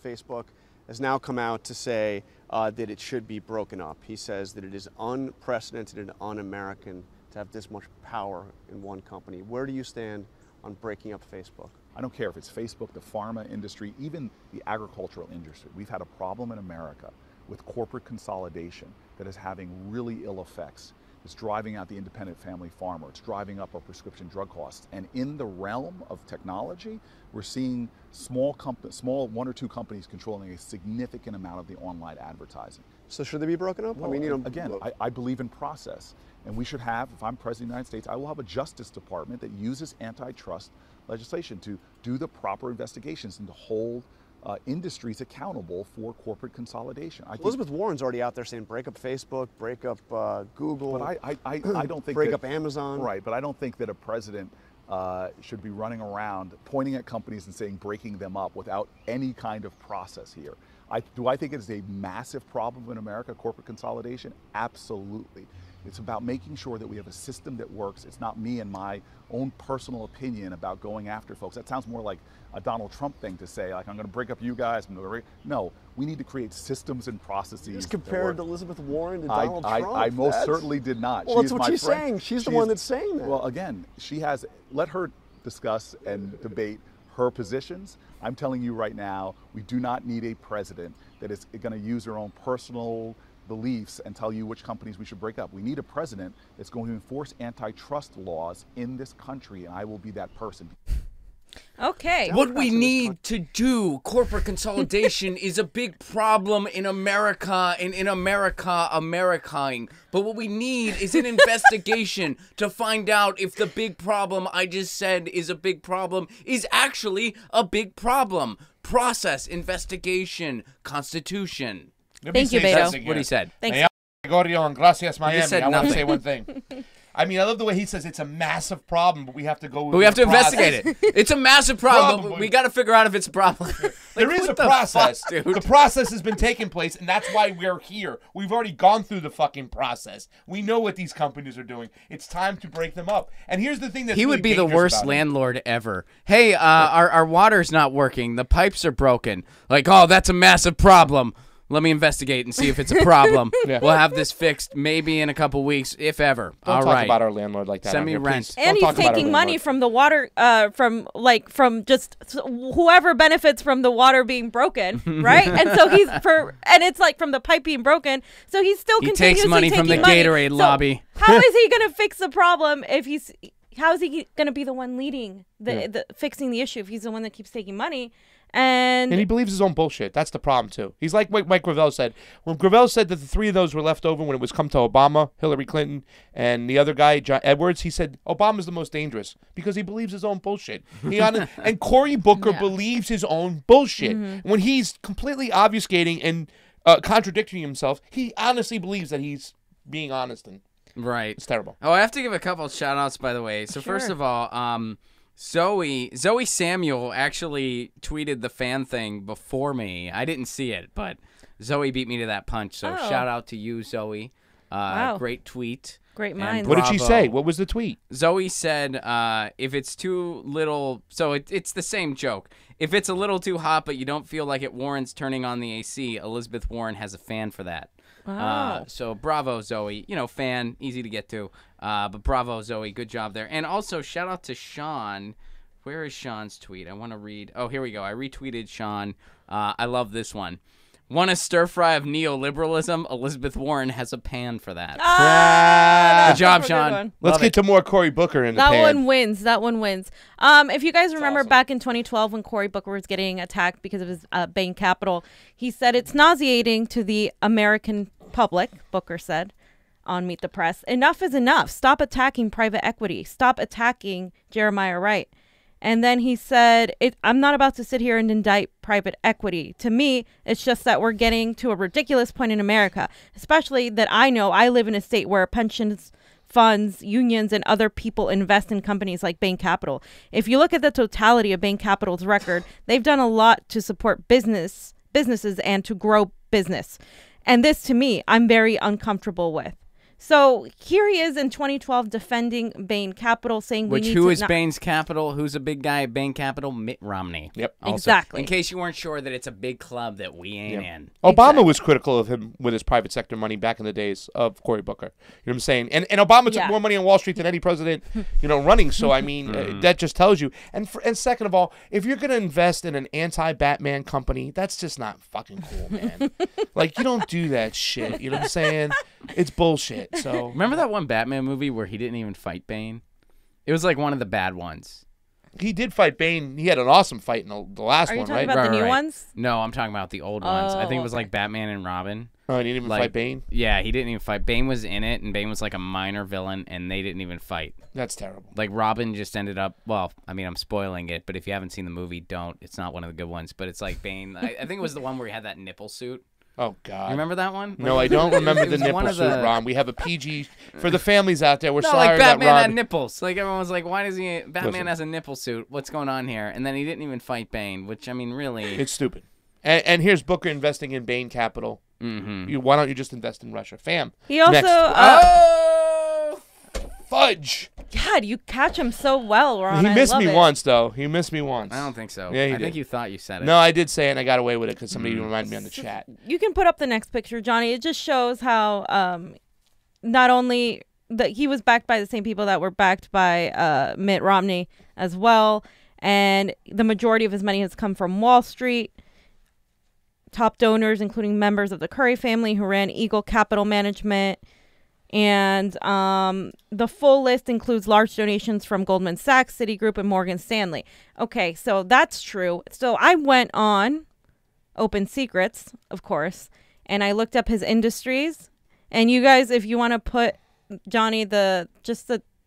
Facebook has now come out to say that it should be broken up. He says that it is unprecedented and un-American to have this much power in one company. Where do you stand on breaking up Facebook? I don't care if it's Facebook, the pharma industry, even the agricultural industry. We've had a problem in America with corporate consolidation that is having really ill effects. It's driving out the independent family farmer. It's driving up our prescription drug costs. And in the realm of technology, we're seeing small 1 or 2 companies controlling a significant amount of the online advertising. So should they be broken up? Well, I mean, you know, again, I believe in process. And we should have, if I'm president of the United States, I will have a Justice Department that uses antitrust legislation to do the proper investigations and to hold industries accountable for corporate consolidation. Elizabeth Warren's already out there saying break up Facebook, break up Google. But I don't think break up Amazon. Right, but I don't think that a president should be running around pointing at companies and saying breaking them up without any kind of process here. Do I think it is a massive problem in America, corporate consolidation? Absolutely. It's about making sure that we have a system that works. It's not me and my own personal opinion about going after folks. That sounds more like a Donald Trump thing to say, like, I'm going to break up you guys. No, we need to create systems and processes. You just compared Elizabeth Warren to Donald Trump. I most certainly did not. Well, that's what she's saying. She's the one that's saying that. Well, again, let her discuss and debate her positions. I'm telling you right now, we do not need a president that is going to use her own personal beliefs and tell you which companies we should break up. We need a president that's going to enforce antitrust laws in this country, and I will be that person. Okay. What we need to do, corporate consolidation, is a big problem in America and in America, Americaing. But what we need is an investigation to find out if the big problem I just said is a big problem is actually a big problem. Process, investigation, constitution. Thank you, Beto. That's what he said. Thanks. Gracias, Miami. said I want to nothing. say one thing. I mean, I love the way he says it's a massive problem, but we have to go. But we have to process. investigate it. It's a massive problem. But we got to figure out if it's a problem. There is a process, dude. The process has been taking place, and that's why we're here. We've already gone through the fucking process. We know what these companies are doing. It's time to break them up. And here's the thing that he would be the worst landlord ever. Hey, our water's not working. The pipes are broken. Like, oh, that's a massive problem. Let me investigate and see if it's a problem. Yeah. We'll have this fixed maybe in a couple weeks, if ever. Don't All talk right. about our landlord like that. Send me here, rent. please. And Don't he's talk about taking our money landlord. from the water, from just whoever benefits from the water being broken, right? And so and it's like from the pipe being broken. So he's still He continuously takes money from the taking money. Gatorade So lobby. How is he going to fix the problem if how is he going to be the one leading the fixing the issue if he's the one that keeps taking money? And he believes his own bullshit. That's the problem, too. He's like what Mike Gravel said. When Gravel said that the three of those were left over when it was come to Obama, Hillary Clinton, and the other guy, John Edwards, he said Obama's the most dangerous because he believes his own bullshit. And Cory Booker believes his own bullshit. When he's completely obfuscating and contradicting himself, he honestly believes that he's being honest. And Right. it's terrible. Oh, I have to give a couple of shout-outs, by the way. So first of all, Zoe Samuel actually tweeted the fan thing before me. I didn't see it, but Zoe beat me to that punch. So shout out to you, Zoe. Wow. Great tweet. Great minds. What did she say? What was the tweet? Zoe said, if it's too little, so it's the same joke. If it's a little too hot, but you don't feel like it warrants turning on the AC, Elizabeth Warren has a fan for that. Wow. So bravo, Zoe. You know, fan, easy to get to. But bravo, Zoe. Good job there. And also, shout out to Sean. Where is Sean's tweet? I want to read. Oh, here we go. I retweeted Sean. I love this one. Want a stir fry of neoliberalism? Elizabeth Warren has a pan for that. Good job, Sean. Let's get to more Cory Booker in the pan. That one wins. If you guys remember back in 2012 when Cory Booker was getting attacked because of his Bain Capital, he said it's nauseating to the American public, Booker said on Meet the Press. Enough is enough. Stop attacking private equity. Stop attacking Jeremiah Wright. And then he said, I'm not about to sit here and indict private equity. To me, it's just that we're getting to a ridiculous point in America, especially that I know I live in a state where pensions funds, unions, and other people invest in companies like Bain Capital. If you look at the totality of Bain Capital's record, they've done a lot to support businesses and to grow business. And this, to me, I'm very uncomfortable with. So here he is in 2012 defending Bain Capital, saying who is Bain's Capital? Who's a big guy at Bain Capital? Mitt Romney. Yep. Also, exactly. In case you weren't sure that it's a big club that we ain't in. Obama was critical of him with his private sector money back in the days of Cory Booker. You know what I'm saying? And Obama took more money on Wall Street than any president, running. So, I mean, that just tells you. And second of all, if you're going to invest in an anti-Batman company, that's just not fucking cool, man. Like, you don't do that shit. You know what I'm saying? It's bullshit. So remember that one Batman movie where he didn't even fight Bane? It was like one of the bad ones. He did fight Bane. He had an awesome fight in the last one, right? Are you talking about the new ones? No, I'm talking about the old ones. I think it was like Batman and Robin. Oh, he didn't even fight Bane? Yeah, he didn't even fight. Bane was in it, and Bane was like a minor villain, and they didn't even fight. That's terrible. Like Robin just ended up, well, I mean, I'm spoiling it, but if you haven't seen the movie, don't. It's not one of the good ones, but it's like Bane. I think it was the one where he had that nipple suit. Oh, God. You remember that one? No, I don't remember the nipple suit, Ron. We have a PG. For the families out there, we're sorry like Batman that Ron... had nipples. Like, everyone was like, why does he... Batman has a nipple suit. What's going on here? And then he didn't even fight Bane, which, I mean, really... It's stupid. And here's Booker investing in Bain Capital. Mm-hmm. Why don't you just invest in Russia? Fam. He also... Fudge! God, you catch him so well, Ron. He missed me once, though. He missed me once. I don't think so. Yeah, I think you thought you said it. No, I did say it, and I got away with it because somebody reminded me on the chat. You can put up the next picture, Johnny. It just shows how not only that he was backed by the same people that were backed by Mitt Romney as well, and the majority of his money has come from Wall Street. top donors, including members of the Cory family who ran Eagle Capital Management. And the full list includes large donations from Goldman Sachs, Citigroup, and Morgan Stanley. Okay, so that's true. So I went on Open Secrets, of course, and I looked up his industries. And you guys, if you want to put, Johnny, the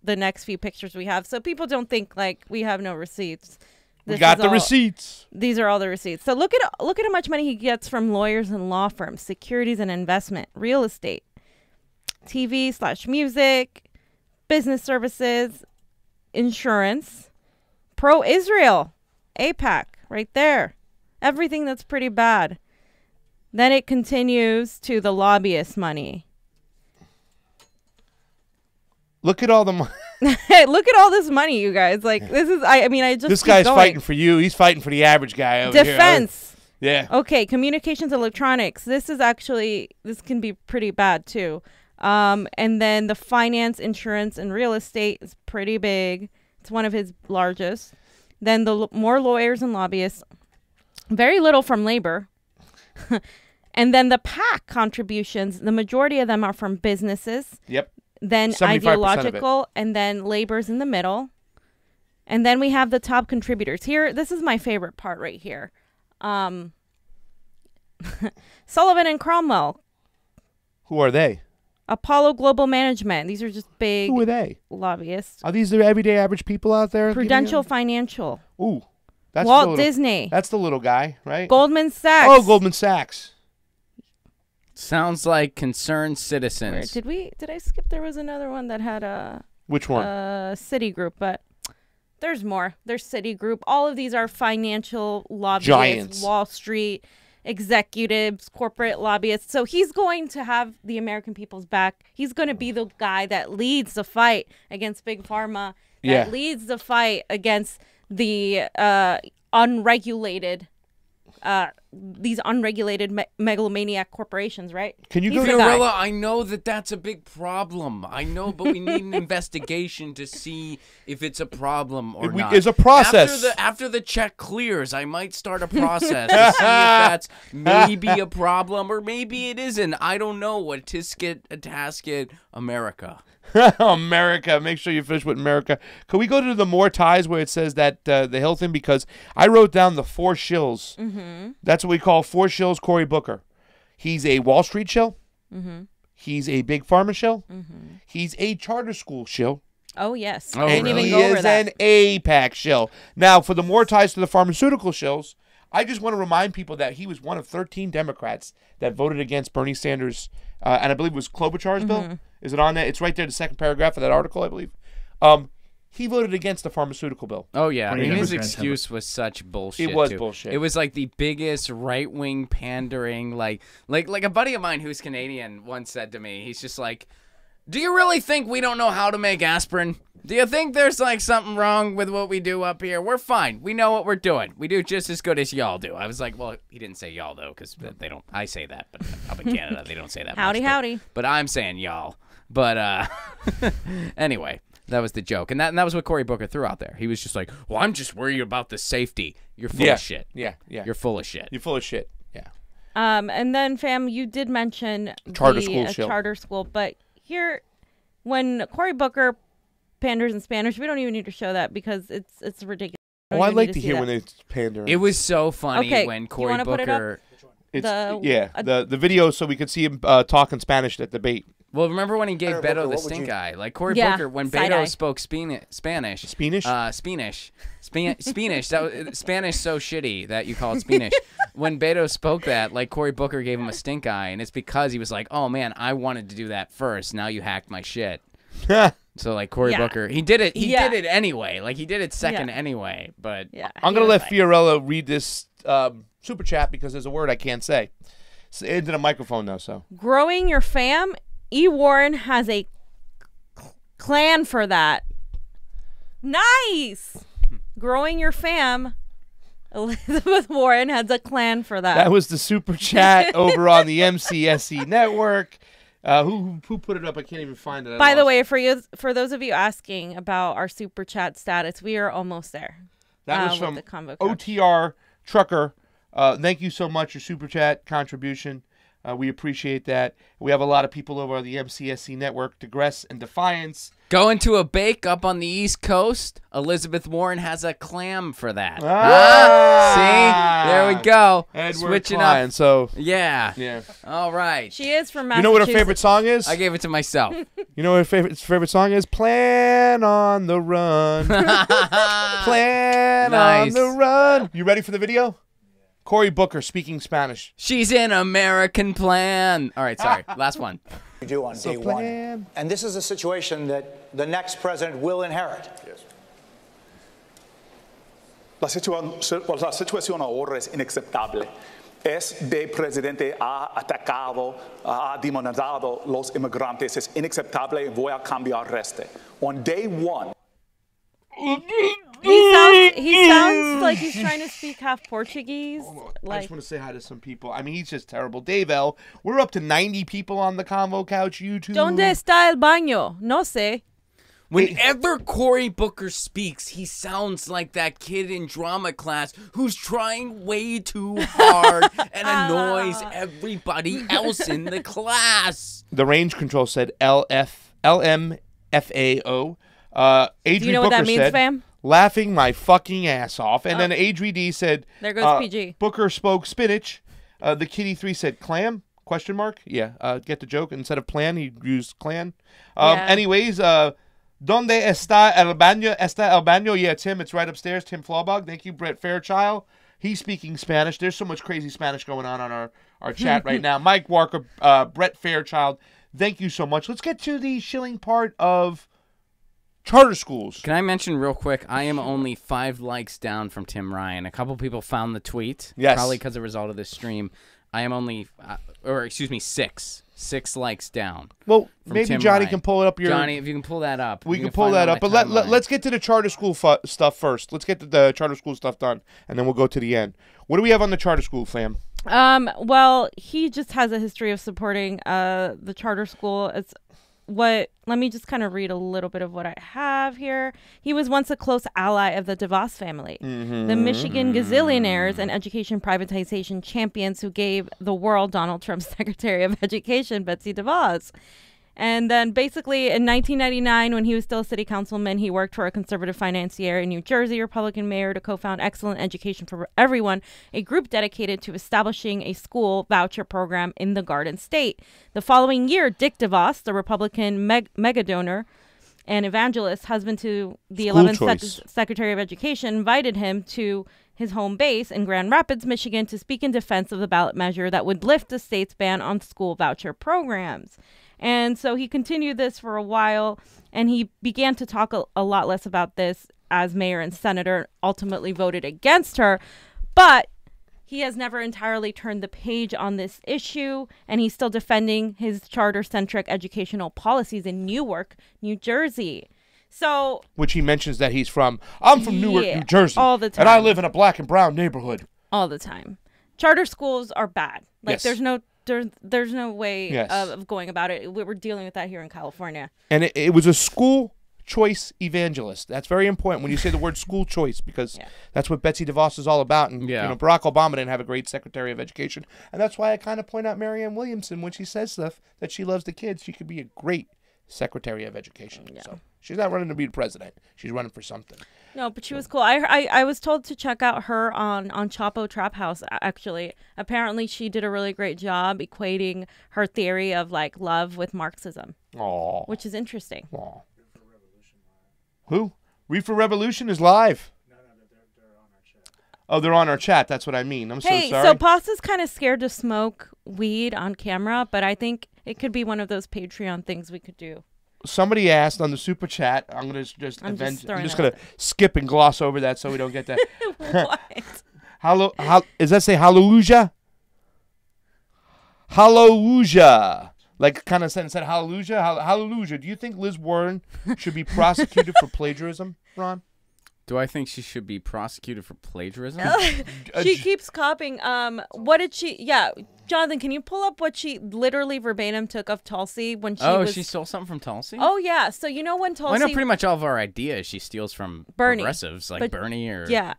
next few pictures we have, so people don't think like we have no receipts. We got the receipts. These are all the receipts. So look at how much money he gets from lawyers and law firms, securities and investment, real estate, TV/music, business services, insurance, pro-Israel, AIPAC, right there. Everything that's pretty bad. Then it continues to the lobbyist money. Look at all the money. Look at all this money, you guys. Like, this is, I mean, I just This keep guy's going. fighting for you. He's fighting for the average guy over Defense. here. Yeah. Okay, communications, electronics. This can be pretty bad too. And then the finance, insurance, and real estate is pretty big. It's one of his largest. Then the more lawyers and lobbyists. Very little from labor. And then the PAC contributions, the majority of them are from businesses. Yep. Then 75% ideological, and then labor's in the middle. And then we have the top contributors. Here, this is my favorite part right here. Sullivan and Cromwell. Who are they? Apollo Global Management. These are just big Who are they? lobbyists. Are these the everyday average people out there? Prudential Financial. Ooh. That's Walt Disney. That's the little guy, right? Goldman Sachs. Oh, Goldman Sachs. Sounds like concerned citizens. Did I skip? There was another one that had a... Which one? Citigroup, but there's more. There's Citigroup. All of these are financial lobbyists, Giants. Wall Street executives, corporate lobbyists. So he's going to have the American people's back. He's going to be the guy that leads the fight against Big Pharma, that leads the fight against the unregulated megalomaniac corporations, right? Can you go, Fiorella? I know that's a big problem. I know, but we need an investigation to see if it's a problem or not. It's a process. After the check clears, I might start a process to see if that's maybe a problem or maybe it isn't. I don't know. A tisket, a tasket, America. America. Make sure you finish with America. Can we go to the more ties where it says that the Hill thing? Because I wrote down the four shills. Mm-hmm. That's what we call four shills Cory Booker. He's a Wall Street shill. Mm-hmm. He's a Big Pharma shill. Mm-hmm. He's a charter school shill. Oh, yes. Oh, I didn't really? even go over that. He is an APAC shill. Now, for the more ties to the pharmaceutical shills, I just want to remind people that he was one of 13 Democrats that voted against Bernie Sanders, and I believe it was Klobuchar's bill. Is it on that? It's right there, the second paragraph of that article, I believe. He voted against the pharmaceutical bill. Oh, yeah. I mean, his excuse was such bullshit. It was too. bullshit. It was like the biggest right-wing pandering. Like a buddy of mine who's Canadian once said to me, he's just like, do you really think we don't know how to make aspirin? Do you think there's like something wrong with what we do up here? We're fine. We know what we're doing. We do just as good as y'all do. I was like, well, he didn't say y'all though, because they don't. I say that, but up in Canada they don't say that. Howdy, much, howdy. But I'm saying y'all. But anyway, that was the joke, and that was what Cory Booker threw out there. He was just like, well, I'm just worried about the safety. You're full of shit. Yeah. You're full of shit. You're full of shit. Yeah. And then, fam, you did mention Charter school shill. Charter school, but here, when Cory Booker panders in Spanish, we don't even need to show that because it's ridiculous. Oh, I like to hear when they pander. It was so funny when Cory wanna put it up? Booker. The video so we could see him talking Spanish at the debate. Well, remember when he gave Booker, Beto the what would stink you- eye? Like Cory Yeah, Booker, when side eye. Beto spoke Spanish. Spanish. Spanish so shitty that you call it Spanish. When Beto spoke that, like Cory Booker gave him a stink eye, and it's because he was like, "Oh man, I wanted to do that first. Now you hacked my shit." So like Cory Booker, he did it. He did it anyway. Like he did it second anyway. But I'm gonna let Fiorella read this super chat because there's a word I can't say. It's into the microphone now. So growing your fam. E. Warren has a clan for that. Nice. Growing your fam. Elizabeth Warren has a clan for that. that was the super chat over on the MCSC network. Who put it up? I can't even find it. By the way, for those of you asking about our super chat status, we are almost there. That was with from the CONVO crowd. OTR Trucker. Thank you so much, your super chat contribution. We appreciate that. We have a lot of people over on the MCSC network, Digress and Defiance. Going to a bake up on the East Coast. Elizabeth Warren has a clam for that. See? There we go. Edward Switching Klein, up. So yeah. All right. She is from Massachusetts. You know what her favorite song is? I gave it to myself. You know what her favorite song is? Plan on the Run. Plan on the Run. You ready for the video? Cory Booker speaking Spanish. She's an American plan. All right, sorry. Last one. We do on day one. And this is a situation that the next president will inherit. Yes. La situación ahora es inaceptable. Este presidente ha atacado, ha demonizado los inmigrantes. Es inaceptable y voy a cambiar este. On day one. He sounds like he's trying to speak half Portuguese. I just want to say hi to some people. I mean, he's just terrible. Dave L., we're up to 90 people on the Convo Couch YouTube. ¿Dónde está el baño? No sé. Whenever Cory Booker speaks, he sounds like that kid in drama class who's trying way too hard and annoys everybody else in the class. The range control said LMFAO. Adri Do you know Booker what that means, said, fam? Laughing my fucking ass off. And then Adri D said, there goes PG. Booker spoke spinach. The Kitty 3 said clam? Question mark? Yeah, get the joke. Instead of plan, he used clan. Anyways, Donde está el baño? Está el baño? Yeah, Tim, it's right upstairs. Tim Flawbog. Thank you, Brett Fairchild. He's speaking Spanish. There's so much crazy Spanish going on our chat right now. Mike Walker, Brett Fairchild, thank you so much. Let's get to the shilling part of charter schools. Can I mention real quick, I am only 5 likes down from Tim Ryan. A couple people found the tweet. Yes. Probably because of the result of this stream. I am only, 6. 6 likes down. Well, maybe Tim Johnny Ryan. can pull it up. Johnny, if you can pull that up. We can pull that up. But let's get to the charter school stuff first. Let's get the charter school stuff done, and then we'll go to the end. What do we have on the charter school, fam? Well, he just has a history of supporting the charter school. Let me just kind of read a little bit of what I have here. He was once a close ally of the DeVos family, the Michigan gazillionaires and education privatization champions who gave the world Donald Trump's Secretary of Education, Betsy DeVos. And then basically in 1999, when he was still a city councilman, he worked for a conservative financier in New Jersey, Republican mayor, to co-found Excellent Education for Everyone, a group dedicated to establishing a school voucher program in the Garden State. The following year, Dick DeVos, the Republican mega donor and evangelist, husband to the 11th Secretary of Education, invited him to his home base in Grand Rapids, Michigan, to speak in defense of the ballot measure that would lift the state's ban on school voucher programs. And so he continued this for a while, and he began to talk a lot less about this as mayor and senator, ultimately voted against her. But he has never entirely turned the page on this issue, and he's still defending his charter-centric educational policies in Newark, New Jersey. So, which he mentions that he's from. I'm from Newark, New Jersey. All the time. And I live in a black and brown neighborhood. All the time. Charter schools are bad. Like, yes. There's no way yes. of going about it. We're dealing with that here in California. And it was a school choice evangelist. That's very important when you say the word school choice, because that's what Betsy DeVos is all about. And you know, Barack Obama didn't have a great Secretary of Education. And that's why I kind of point out Marianne Williamson when she says stuff that she loves the kids. She could be a great Secretary of Education. Yeah. So she's not running to be the president. She's running for something. No, but she was cool. I was told to check out her on Chapo Trap House, actually. Apparently, she did a really great job equating her theory of, like, love with Marxism. Aww. Which is interesting. Aww. Who? Reefer Revolution is live. No, they're on our chat. Oh, they're on our chat. That's what I mean. I'm so sorry. Hey, so Pasta's kind of scared to smoke weed on camera, but I think it could be one of those Patreon things we could do. Somebody asked on the super chat. I'm gonna I'm just gonna skip and gloss over that so we don't get that. What? Does that say hallelujah? Hallelujah. Like kind of said hallelujah. Hallelujah. Do you think Liz Warren should be prosecuted for plagiarism, Ron? Do I think she should be prosecuted for plagiarism? She keeps copying. What did she? Yeah, Jonathan, can you pull up what she literally verbatim took of Tulsi when she was... she stole something from Tulsi? Oh, yeah. So you know when Tulsi... Well, I know pretty much all of our ideas she steals from Bernie. progressives like Bernie or... Yeah.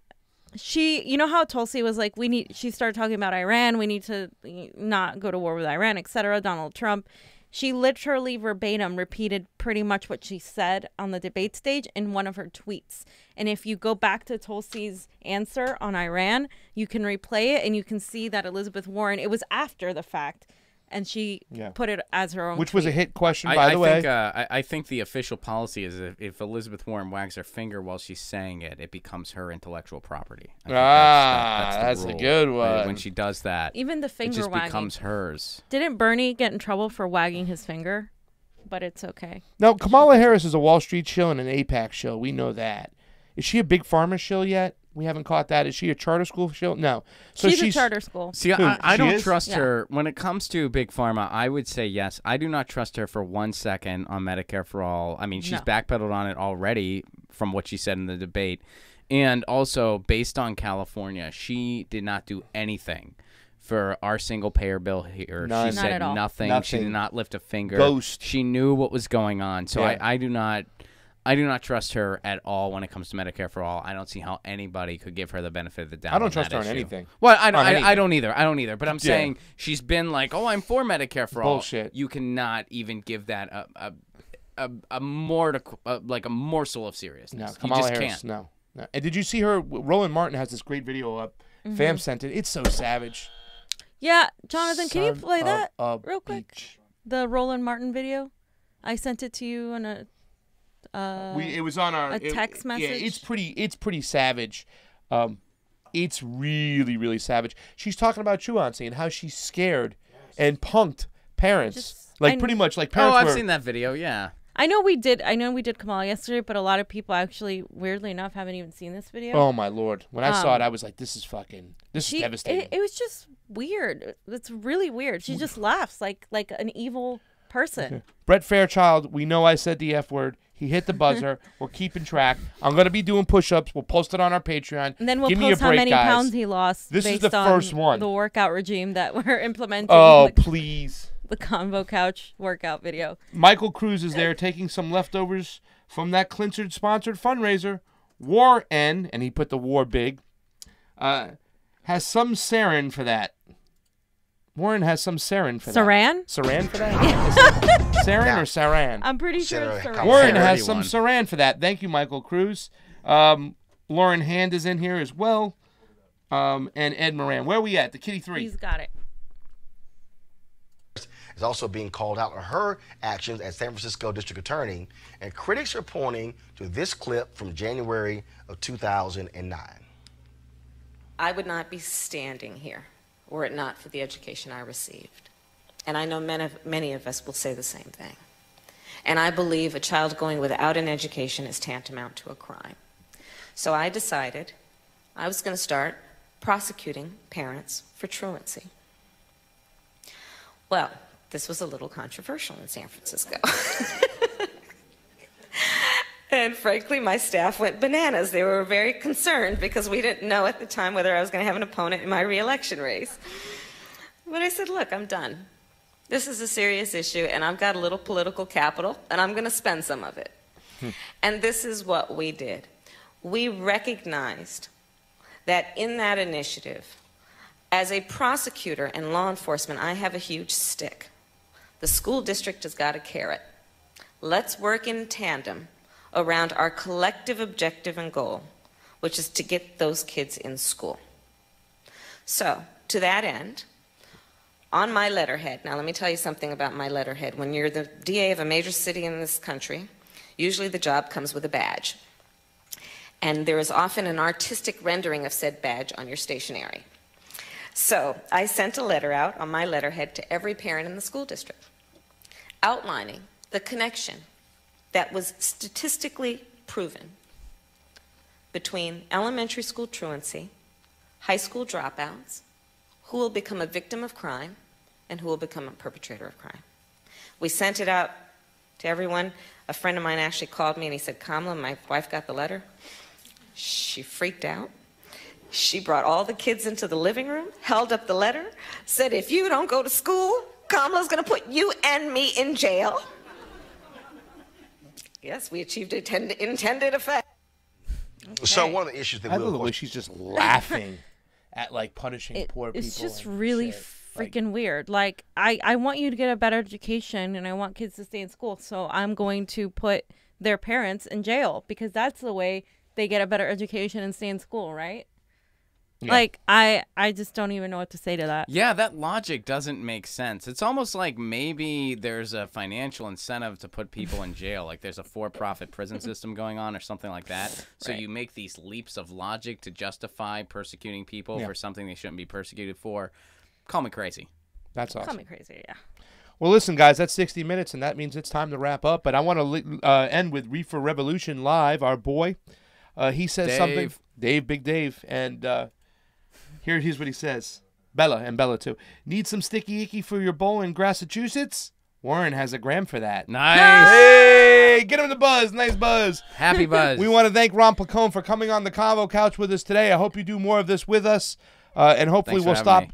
you know how Tulsi was like, she started talking about Iran, we need to not go to war with Iran, etc. Donald Trump. She literally verbatim repeated pretty much what she said on the debate stage in one of her tweets. And if you go back to Tulsi's answer on Iran, you can replay it and you can see that Elizabeth Warren, it was after the fact, and she put it as her own Which tweet. was a hit question, by the way. I think the official policy is if Elizabeth Warren wags her finger while she's saying it, it becomes her intellectual property. I think that's a rule. good one. When she does that, even the finger it just wagging becomes hers. Didn't Bernie get in trouble for wagging his finger? But it's okay. No, Kamala Harris is a Wall Street shill and an AIPAC shill. We know that. Is she a big pharma shill yet? We haven't caught that. Is she a charter school shill? No. So she's a charter school. See, I don't trust her. When it comes to Big Pharma, I would say yes. I do not trust her for 1 second on Medicare for All. I mean, she's backpedaled on it already from what she said in the debate. And also, based on California, she did not do anything for our single-payer bill here. None. She Not said at all. nothing. She did not lift a finger. Ghost. She knew what was going on. So Yeah. I do not trust her at all when it comes to Medicare for All. I don't see how anybody could give her the benefit of the doubt. I don't on trust that her on issue. anything. Well, I don't either. I don't either. But I'm Yeah. saying she's been like, "Oh, I'm for Medicare for All." Bullshit. You cannot even give that a morsel of seriousness. No, You Kamala just Harris, can't. no. And did you see her? Roland Martin has this great video up. Fam sent it. It's so savage. Yeah, Jonathan, can you Son play of that a real quick? bitch. The Roland Martin video. I sent it to you on a It was on our text message. Yeah, it's pretty savage. It's really, really savage. She's talking about truancy and how she's scared and punked parents. Pretty much like parents. I've seen that video. Yeah. I know we did Kamala yesterday, but a lot of people actually, weirdly enough, haven't even seen this video. Oh my Lord! When I saw it, I was like, "This is devastating." It was just weird. It's really weird. She just laughs like an evil person. Brett Fairchild, we know I said the F word. He hit the buzzer. We're keeping track. I'm going to be doing push-ups. We'll post it on our Patreon. And then we'll Give me a post how break, many guys. pounds he lost. This is based the on first one. The workout regime that we're implementing. Oh, please. The CONVO couch workout video. Michael Cruz is there taking some leftovers from that Clinton-sponsored fundraiser. Warren, and he put the war big, has some sarin for that. Warren has some sarin for Saran? that. Saran for that? Sarin or saran? I'm pretty sure it's Saran. Warren has some saran for that. Thank you, Michael Cruz. Lauren Hand is in here as well. And Ed Moran. Where are we at? The Kitty 3. He's got it. Is also being called out on her actions as San Francisco District Attorney, and critics are pointing to this clip from January of 2009. I would not be standing here were it not for the education I received. And I know many of us will say the same thing. And I believe a child going without an education is tantamount to a crime. So I decided I was going to start prosecuting parents for truancy. Well, this was a little controversial in San Francisco. And frankly, my staff went bananas. They were very concerned because we didn't know at the time whether I was going to have an opponent in my re-election race. But I said, look, I'm done. This is a serious issue, and I've got a little political capital, and I'm going to spend some of it. And this is what we did. We recognized that in that initiative, as a prosecutor and law enforcement, I have a huge stick. The school district has got a carrot. Let's work in tandem around our collective objective and goal, which is to get those kids in school. So, to that end, on my letterhead, now let me tell you something about my letterhead. When you're the DA of a major city in this country, usually the job comes with a badge. And there is often an artistic rendering of said badge on your stationery. So I sent a letter out on my letterhead to every parent in the school district, outlining the connection that was statistically proven between elementary school truancy, high school dropouts, who will become a victim of crime, and who will become a perpetrator of crime. We sent it out to everyone. A friend of mine actually called me and he said, Kamala, my wife got the letter. She freaked out. She brought all the kids into the living room, held up the letter, said, if you don't go to school, Kamala's going to put you and me in jail. Yes, we achieved intended effect. So one of the issues that I love the way she's just laughing at like punishing poor people. It's just really freaking weird. Like I want you to get a better education, and I want kids to stay in school. So I'm going to put their parents in jail because that's the way they get a better education and stay in school, right? Yeah. Like, I just don't even know what to say to that. Yeah, that logic doesn't make sense. It's almost like maybe there's a financial incentive to put people in jail. Like there's a for-profit prison system going on or something like that. So you make these leaps of logic to justify persecuting people for something they shouldn't be persecuted for. Call me crazy. That's awesome. Call me crazy, yeah. Well, listen, guys, that's 60 minutes, and that means it's time to wrap up. But I want to end with Reefer Revolution Live, our boy. He says something. Dave, Big Dave. And... Here's what he says. Bella, and Bella too. Need some sticky icky for your bowl in Massachusetts? Warren has a gram for that. Nice. Hey, get him the buzz. Nice buzz. Happy buzz. We want to thank Ron Placone for coming on the Convo Couch with us today. I hope you do more of this with us. And hopefully we'll stop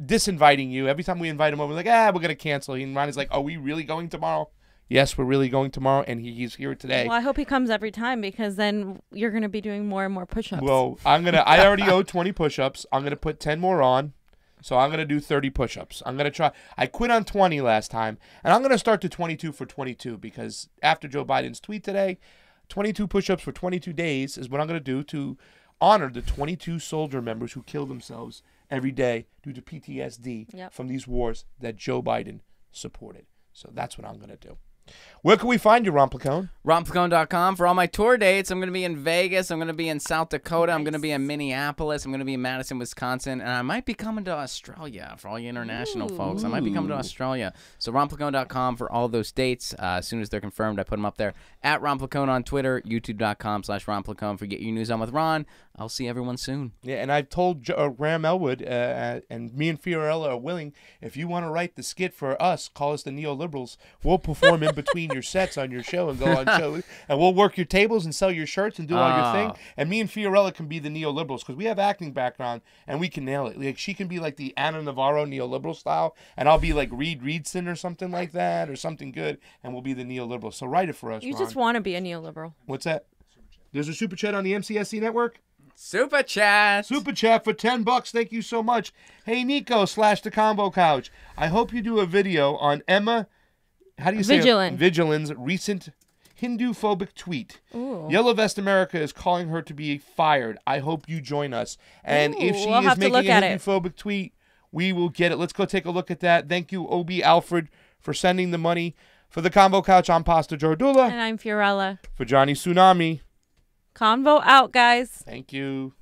disinviting you. Every time we invite him over, we're like, we're going to cancel. And Ron is like, are we really going tomorrow? Yes, we're really going tomorrow, and he's here today. Well, I hope he comes every time because then you're going to be doing more and more push-ups. Well, I already owe 20 push-ups. I'm going to put 10 more on, so I'm going to do 30 push-ups. I'm going to try. I quit on 20 last time, and I'm going to start to 22 for 22 because after Joe Biden's tweet today, 22 push-ups for 22 days is what I'm going to do to honor the 22 soldier members who kill themselves every day due to PTSD from these wars that Joe Biden supported. So that's what I'm going to do. Where can we find you, Ron Placone? RonPlacone.com for all my tour dates. I'm going to be in Vegas. I'm going to be in South Dakota. I'm going to be in Minneapolis. I'm going to be in Madison, Wisconsin. And I might be coming to Australia for all you international folks. I might be coming to Australia. So RonPlacone.com for all those dates. As soon as they're confirmed, I put them up there. At Ron Placone on Twitter, YouTube.com/Ron Placone for Get Your News On with Ron. I'll see everyone soon. Yeah, and I've told Graham Elwood, and me and Fiorella are willing, if you want to write the skit for us, call us the neoliberals. We'll perform in between your sets on your show and go on show. And we'll work your tables and sell your shirts and do all your thing. And me and Fiorella can be the neoliberals because we have acting background and we can nail it. Like she can be like the Anna Navarro neoliberal style, and I'll be like Reed Reedson or something like that or something good, and we'll be the neoliberals. So write it for us, You Ron. just want to be a neoliberal. What's that? There's a super chat on the MCSC network? Super chat. Super chat for $10. Thank you so much. Hey, Nico / the Convo Couch. I hope you do a video on Emma, how do you say it? Vigilan's recent Hindu-phobic tweet. Ooh. Yellow Vest America is calling her to be fired. I hope you join us. And if she we'll is making a Hindu-phobic tweet, we will get it. Let's go take a look at that. Thank you, O.B. Alfred, for sending the money. For the Convo Couch, I'm Pasta Jardula. And I'm Fiorella. For Johnny Tsunami. Convo out, guys. Thank you.